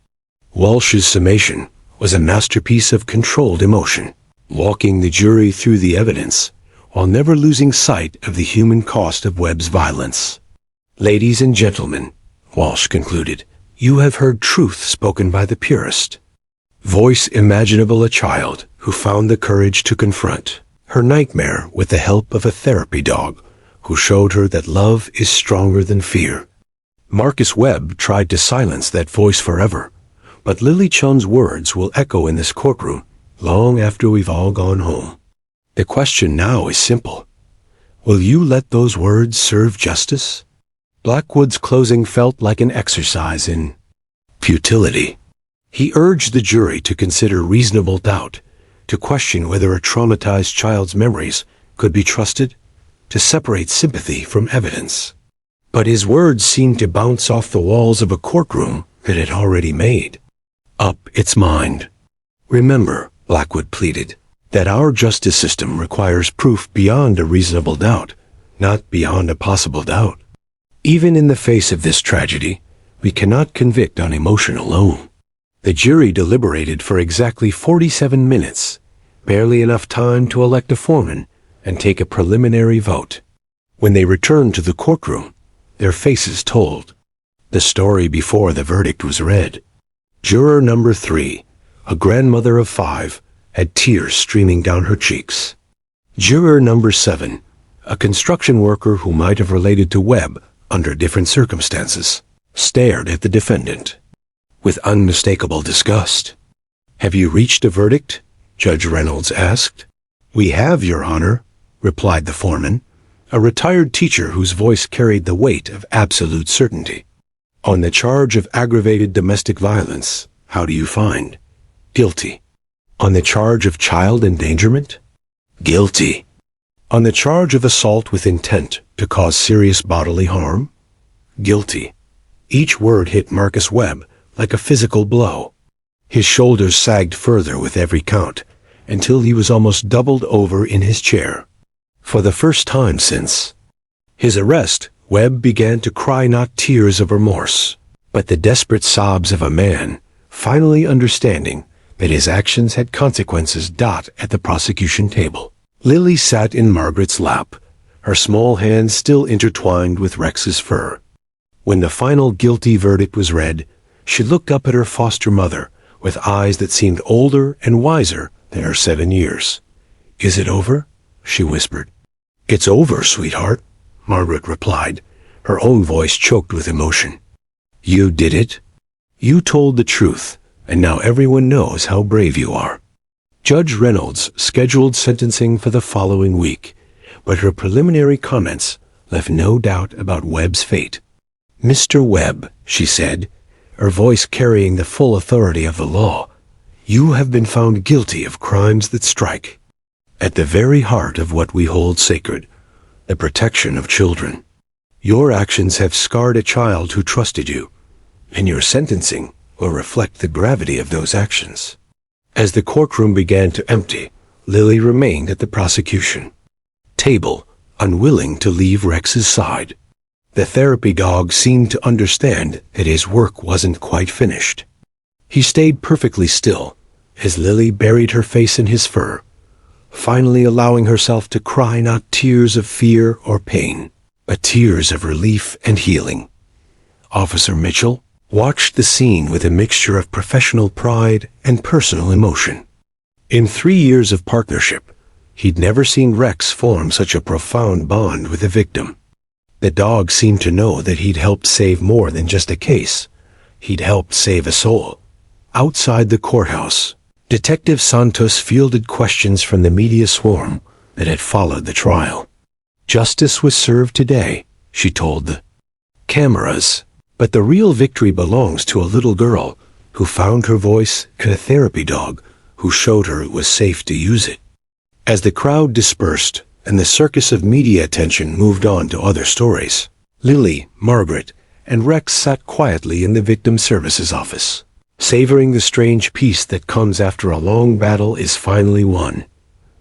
Walsh's summation was a masterpiece of controlled emotion, walking the jury through the evidence while never losing sight of the human cost of Webb's violence. "Ladies and gentlemen," Walsh concluded, "you have heard truth spoken by the purest voice imaginable, a child who found the courage to confront her nightmare with the help of a therapy dog who showed her that love is stronger than fear. Marcus Webb tried to silence that voice forever, but Lily Chun's words will echo in this courtroom long after we've all gone home. The question now is simple. Will you let those words serve justice?" Blackwood's closing felt like an exercise in futility. He urged the jury to consider reasonable doubt, to question whether a traumatized child's memories could be trusted, to separate sympathy from evidence. But his words seemed to bounce off the walls of a courtroom that had already made up its mind. "Remember," Blackwood pleaded, "that our justice system requires proof beyond a reasonable doubt, not beyond a possible doubt. Even in the face of this tragedy, we cannot convict on emotion alone." The jury deliberated for exactly 47 minutes, barely enough time to elect a foreman and take a preliminary vote. When they returned to the courtroom, their faces told the story before the verdict was read. Juror number 3, a grandmother of 5, had tears streaming down her cheeks. Juror number 7, a construction worker who might have related to Webb under different circumstances, stared at the defendant with unmistakable disgust. "Have you reached a verdict?" Judge Reynolds asked. "We have, Your Honor," replied the foreman, a retired teacher whose voice carried the weight of absolute certainty. "On the charge of aggravated domestic violence, how do you find?" "Guilty." "On the charge of child endangerment?" "Guilty." "On the charge of assault with intent to cause serious bodily harm?" "Guilty." Each word hit Marcus Webb like a physical blow. His shoulders sagged further with every count, until he was almost doubled over in his chair. For the first time since His arrest, Webb began to cry not tears of remorse, but the desperate sobs of a man, finally understanding that his actions had consequences. At the prosecution table, Lily sat in Margaret's lap, her small hands still intertwined with Rex's fur. When the final guilty verdict was read, she looked up at her foster mother with eyes that seemed older and wiser than her 7 years. "Is it over?" she whispered. "It's over, sweetheart," Margaret replied, her own voice choked with emotion. "You did it. You told the truth, and now everyone knows how brave you are." Judge Reynolds scheduled sentencing for the following week, but her preliminary comments left no doubt about Webb's fate. "Mr. Webb," she said, her voice carrying the full authority of the law, "you have been found guilty of crimes that strike at the very heart of what we hold sacred, the protection of children. Your actions have scarred a child who trusted you, and your sentencing will reflect the gravity of those actions." As the courtroom began to empty, Lily remained at the prosecution table, unwilling to leave Rex's side. The therapy dog seemed to understand that his work wasn't quite finished. He stayed perfectly still as Lily buried her face in his fur, finally allowing herself to cry not tears of fear or pain, but tears of relief and healing. Officer Mitchell watched the scene with a mixture of professional pride and personal emotion. In 3 years of partnership, he'd never seen Rex form such a profound bond with a victim. The dog seemed to know that he'd helped save more than just a case. He'd helped save a soul. Outside the courthouse, Detective Santos fielded questions from the media swarm that had followed the trial. "Justice was served today," she told the cameras, "but the real victory belongs to a little girl who found her voice and a therapy dog who showed her it was safe to use it." As the crowd dispersed and the circus of media attention moved on to other stories, Lily, Margaret, and Rex sat quietly in the victim services office, savoring the strange peace that comes after a long battle is finally won.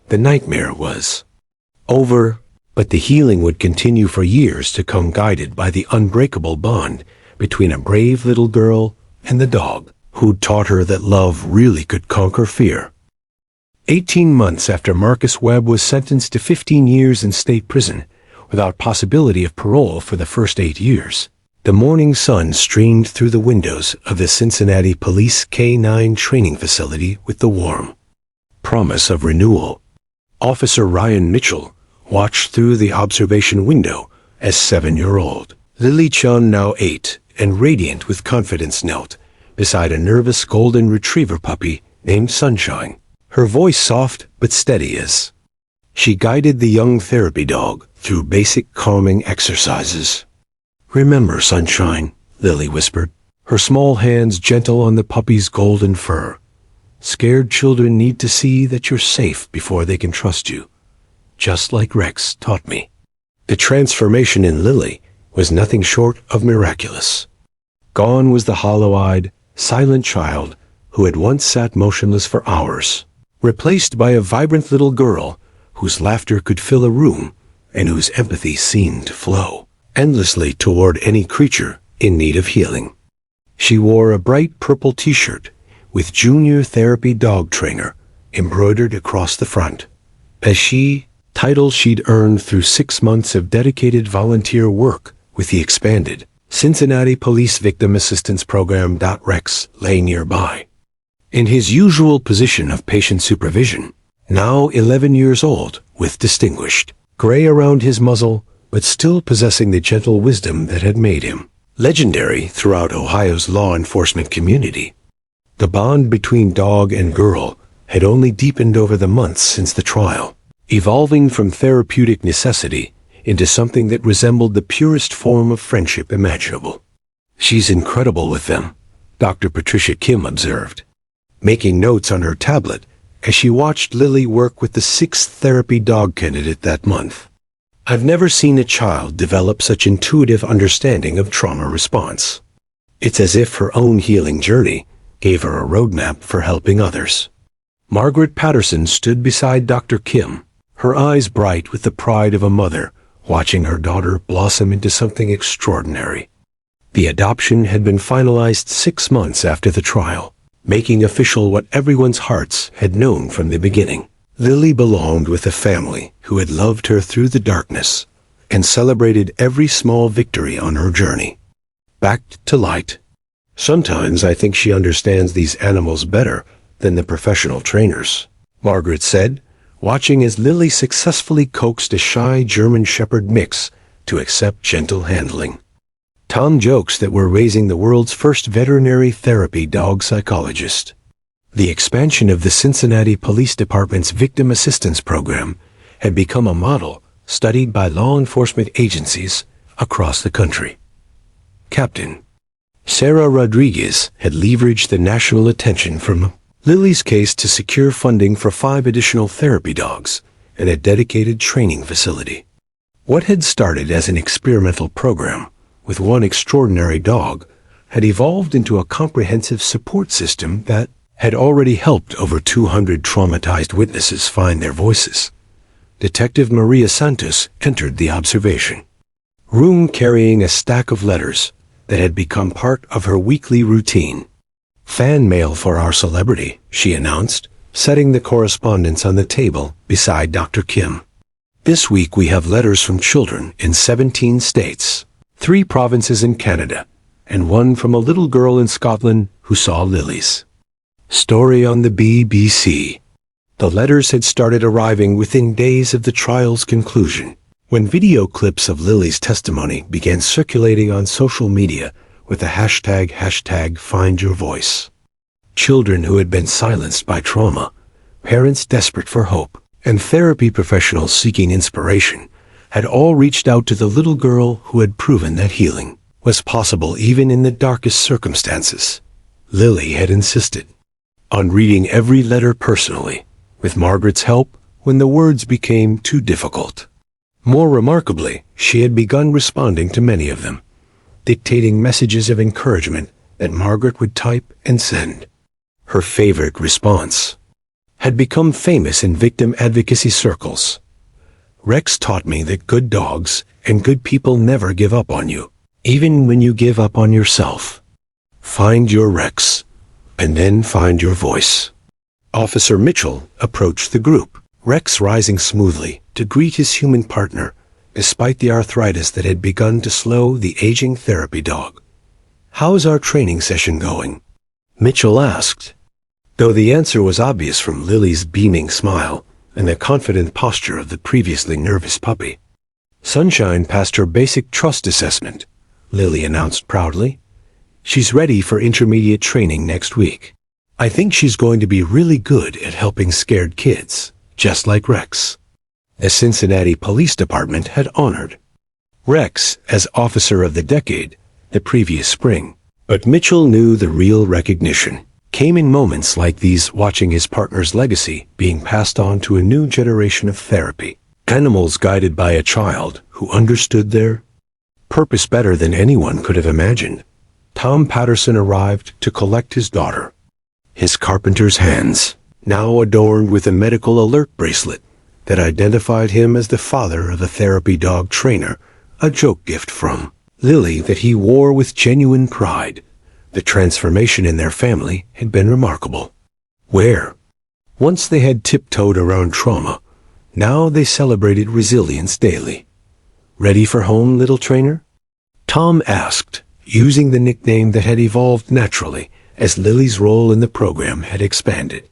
The nightmare was over, but the healing would continue for years to come, guided by the unbreakable bond between a brave little girl and the dog who'd taught her that love really could conquer fear. 18 months after Marcus Webb was sentenced to 15 years in state prison, without possibility of parole for the first 8 years, the morning sun streamed through the windows of the Cincinnati Police K-9 training facility with the warm promise of renewal. Officer Ryan Mitchell watched through the observation window as 7-year-old Lily Chun, now 8, and radiant with confidence, knelt beside a nervous golden retriever puppy named Sunshine, her voice soft but steady as she guided the young therapy dog through basic calming exercises. "Remember, Sunshine," Lily whispered, her small hands gentle on the puppy's golden fur. "Scared children need to see that you're safe before they can trust you, just like Rex taught me." The transformation in Lily was nothing short of miraculous. Gone was the hollow-eyed, silent child who had once sat motionless for hours, replaced by a vibrant little girl whose laughter could fill a room and whose empathy seemed to flow endlessly toward any creature in need of healing. She wore a bright purple t-shirt with Junior Therapy Dog Trainer embroidered across the front, title she'd earned through 6 months of dedicated volunteer work with the expanded Cincinnati Police Victim Assistance Program. Rex lay nearby, in his usual position of patient supervision, now 11 years old, with distinguished gray around his muzzle, but still possessing the gentle wisdom that had made him legendary throughout Ohio's law enforcement community. The bond between dog and girl had only deepened over the months since the trial, evolving from therapeutic necessity into something that resembled the purest form of friendship imaginable. "She's incredible with them," Dr. Patricia Kim observed, making notes on her tablet as she watched Lily work with the 6th therapy dog candidate that month. "I've never seen a child develop such intuitive understanding of trauma response. It's as if her own healing journey gave her a roadmap for helping others." Margaret Patterson stood beside Dr. Kim, her eyes bright with the pride of a mother watching her daughter blossom into something extraordinary. The adoption had been finalized 6 months after the trial, making official what everyone's hearts had known from the beginning. Lily belonged with a family who had loved her through the darkness and celebrated every small victory on her journey. Back to light. Sometimes I think she understands these animals better than the professional trainers, Margaret said, watching as Lily successfully coaxed a shy German Shepherd mix to accept gentle handling. Tom jokes that we're raising the world's first veterinary therapy dog psychologist. The expansion of the Cincinnati Police Department's Victim Assistance Program had become a model studied by law enforcement agencies across the country. Captain Sarah Rodriguez had leveraged the national attention from Lily's case to secure funding for 5 additional therapy dogs and a dedicated training facility. What had started as an experimental program with one extraordinary dog had evolved into a comprehensive support system that had already helped over 200 traumatized witnesses find their voices. Detective Maria Santos entered the observation room carrying a stack of letters that had become part of her weekly routine. "Fan mail for our celebrity," she announced, setting the correspondence on the table beside Dr. Kim. "This week we have letters from children in 17 states, 3 provinces in Canada, and 1 from a little girl in Scotland who saw lilies." Story on the BBC. The letters had started arriving within days of the trial's conclusion, when video clips of Lily's testimony began circulating on social media with the hashtag #FindYourVoice. Children who had been silenced by trauma, parents desperate for hope, and therapy professionals seeking inspiration had all reached out to the little girl who had proven that healing was possible even in the darkest circumstances. Lily had insisted on reading every letter personally, with Margaret's help when the words became too difficult. More remarkably, she had begun responding to many of them, dictating messages of encouragement that Margaret would type and send. Her favorite response had become famous in victim advocacy circles. "Rex taught me that good dogs and good people never give up on you, even when you give up on yourself. Find your Rex, and then find your voice." Officer Mitchell approached the group, Rex rising smoothly to greet his human partner, despite the arthritis that had begun to slow the aging therapy dog. "How's our training session going?" Mitchell asked, though the answer was obvious from Lily's beaming smile and the confident posture of the previously nervous puppy. "Sunshine passed her basic trust assessment," Lily announced proudly. "She's ready for intermediate training next week. I think she's going to be really good at helping scared kids, just like Rex." The Cincinnati Police Department had honored Rex as Officer of the Decade the previous spring, but Mitchell knew the real recognition came in moments like these, watching his partner's legacy being passed on to a new generation of therapy animals guided by a child who understood their purpose better than anyone could have imagined. Tom Patterson arrived to collect his daughter, his carpenter's hands now adorned with a medical alert bracelet that identified him as the father of a therapy dog trainer, a joke gift from Lily that he wore with genuine pride. The transformation in their family had been remarkable. Where once they had tiptoed around trauma, now they celebrated resilience daily. "Ready for home, little trainer?" Tom asked, using the nickname that had evolved naturally as Lily's role in the program had expanded.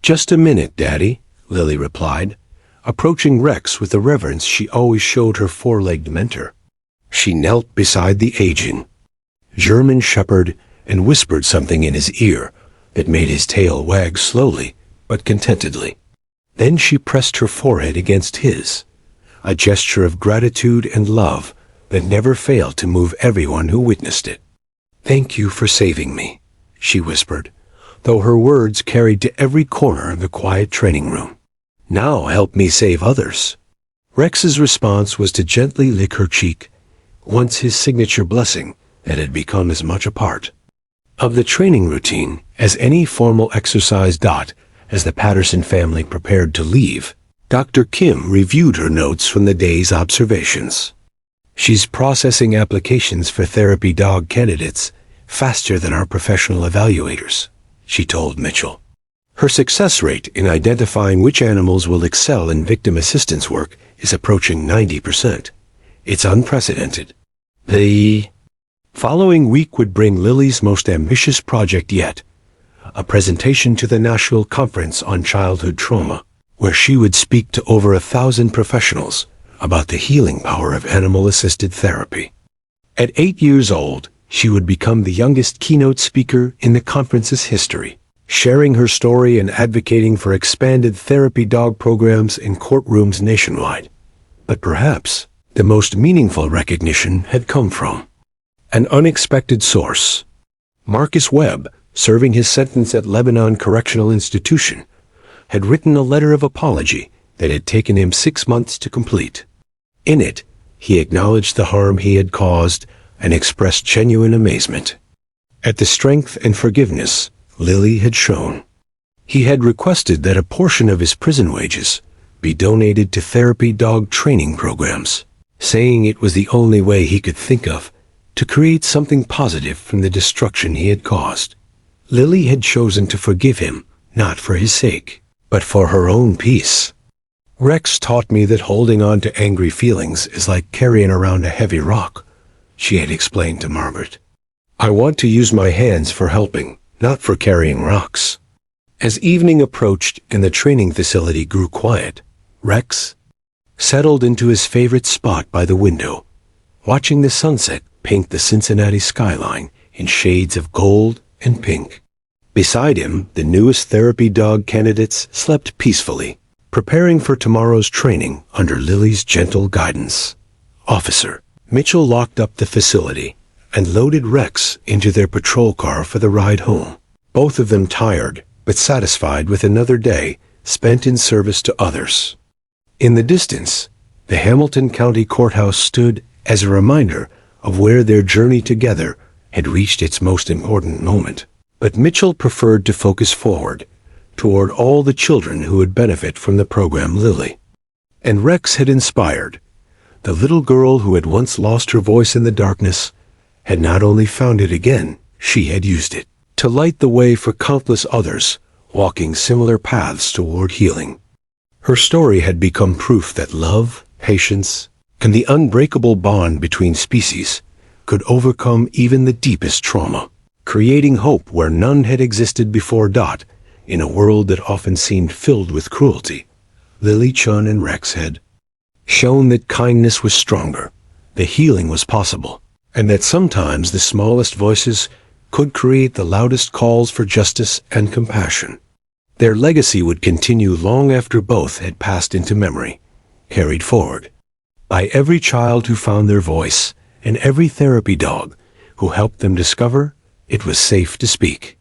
"Just a minute, Daddy," Lily replied, approaching Rex with the reverence she always showed her 4-legged mentor. She knelt beside the aging German Shepherd and whispered something in his ear that made his tail wag slowly but contentedly. Then she pressed her forehead against his, a gesture of gratitude and love that never failed to move everyone who witnessed it. "Thank you for saving me," she whispered, though her words carried to every corner of the quiet training room. "Now help me save others." Rex's response was to gently lick her cheek, once his signature blessing that had become as much a part of the training routine as any formal exercise. As the Patterson family prepared to leave, Dr. Kim reviewed her notes from the day's observations. She's processing applications for therapy dog candidates faster than our professional evaluators, she told Mitchell. Her success rate in identifying which animals will excel in victim assistance work is approaching 90%. It's unprecedented. The following week would bring Lily's most ambitious project yet, a presentation to the National Conference on Childhood Trauma, where she would speak to over 1,000 professionals about the healing power of animal-assisted therapy. At 8 years old, she would become the youngest keynote speaker in the conference's history, sharing her story and advocating for expanded therapy dog programs in courtrooms nationwide. But perhaps the most meaningful recognition had come from an unexpected source. Marcus Webb, serving his sentence at Lebanon Correctional Institution, had written a letter of apology that had taken him 6 months to complete. In it, he acknowledged the harm he had caused and expressed genuine amazement at the strength and forgiveness Lily had shown. He had requested that a portion of his prison wages be donated to therapy dog training programs, saying it was the only way he could think of to create something positive from the destruction he had caused. Lily had chosen to forgive him, not for his sake, but for her own peace. Rex taught me that holding on to angry feelings is like carrying around a heavy rock, she had explained to Margaret. I want to use my hands for helping, not for carrying rocks. As evening approached and the training facility grew quiet, Rex settled into his favorite spot by the window, watching the sunset paint the Cincinnati skyline in shades of gold and pink. Beside him, the newest therapy dog candidates slept peacefully, preparing for tomorrow's training under Lily's gentle guidance. Officer Mitchell locked up the facility and loaded Rex into their patrol car for the ride home, both of them tired but satisfied with another day spent in service to others. In the distance, the Hamilton County Courthouse stood as a reminder of where their journey together had reached its most important moment. But Mitchell preferred to focus forward, toward all the children who would benefit from the program Lily and Rex had inspired. The little girl who had once lost her voice in the darkness had not only found it again, she had used it to light the way for countless others walking similar paths toward healing. Her story had become proof that love, patience, and the unbreakable bond between species could overcome even the deepest trauma, creating hope where none had existed before. In a world that often seemed filled with cruelty, Lily Chun and Rex had shown that kindness was stronger, that healing was possible, and that sometimes the smallest voices could create the loudest calls for justice and compassion. Their legacy would continue long after both had passed into memory, carried forward by every child who found their voice and every therapy dog who helped them discover it was safe to speak.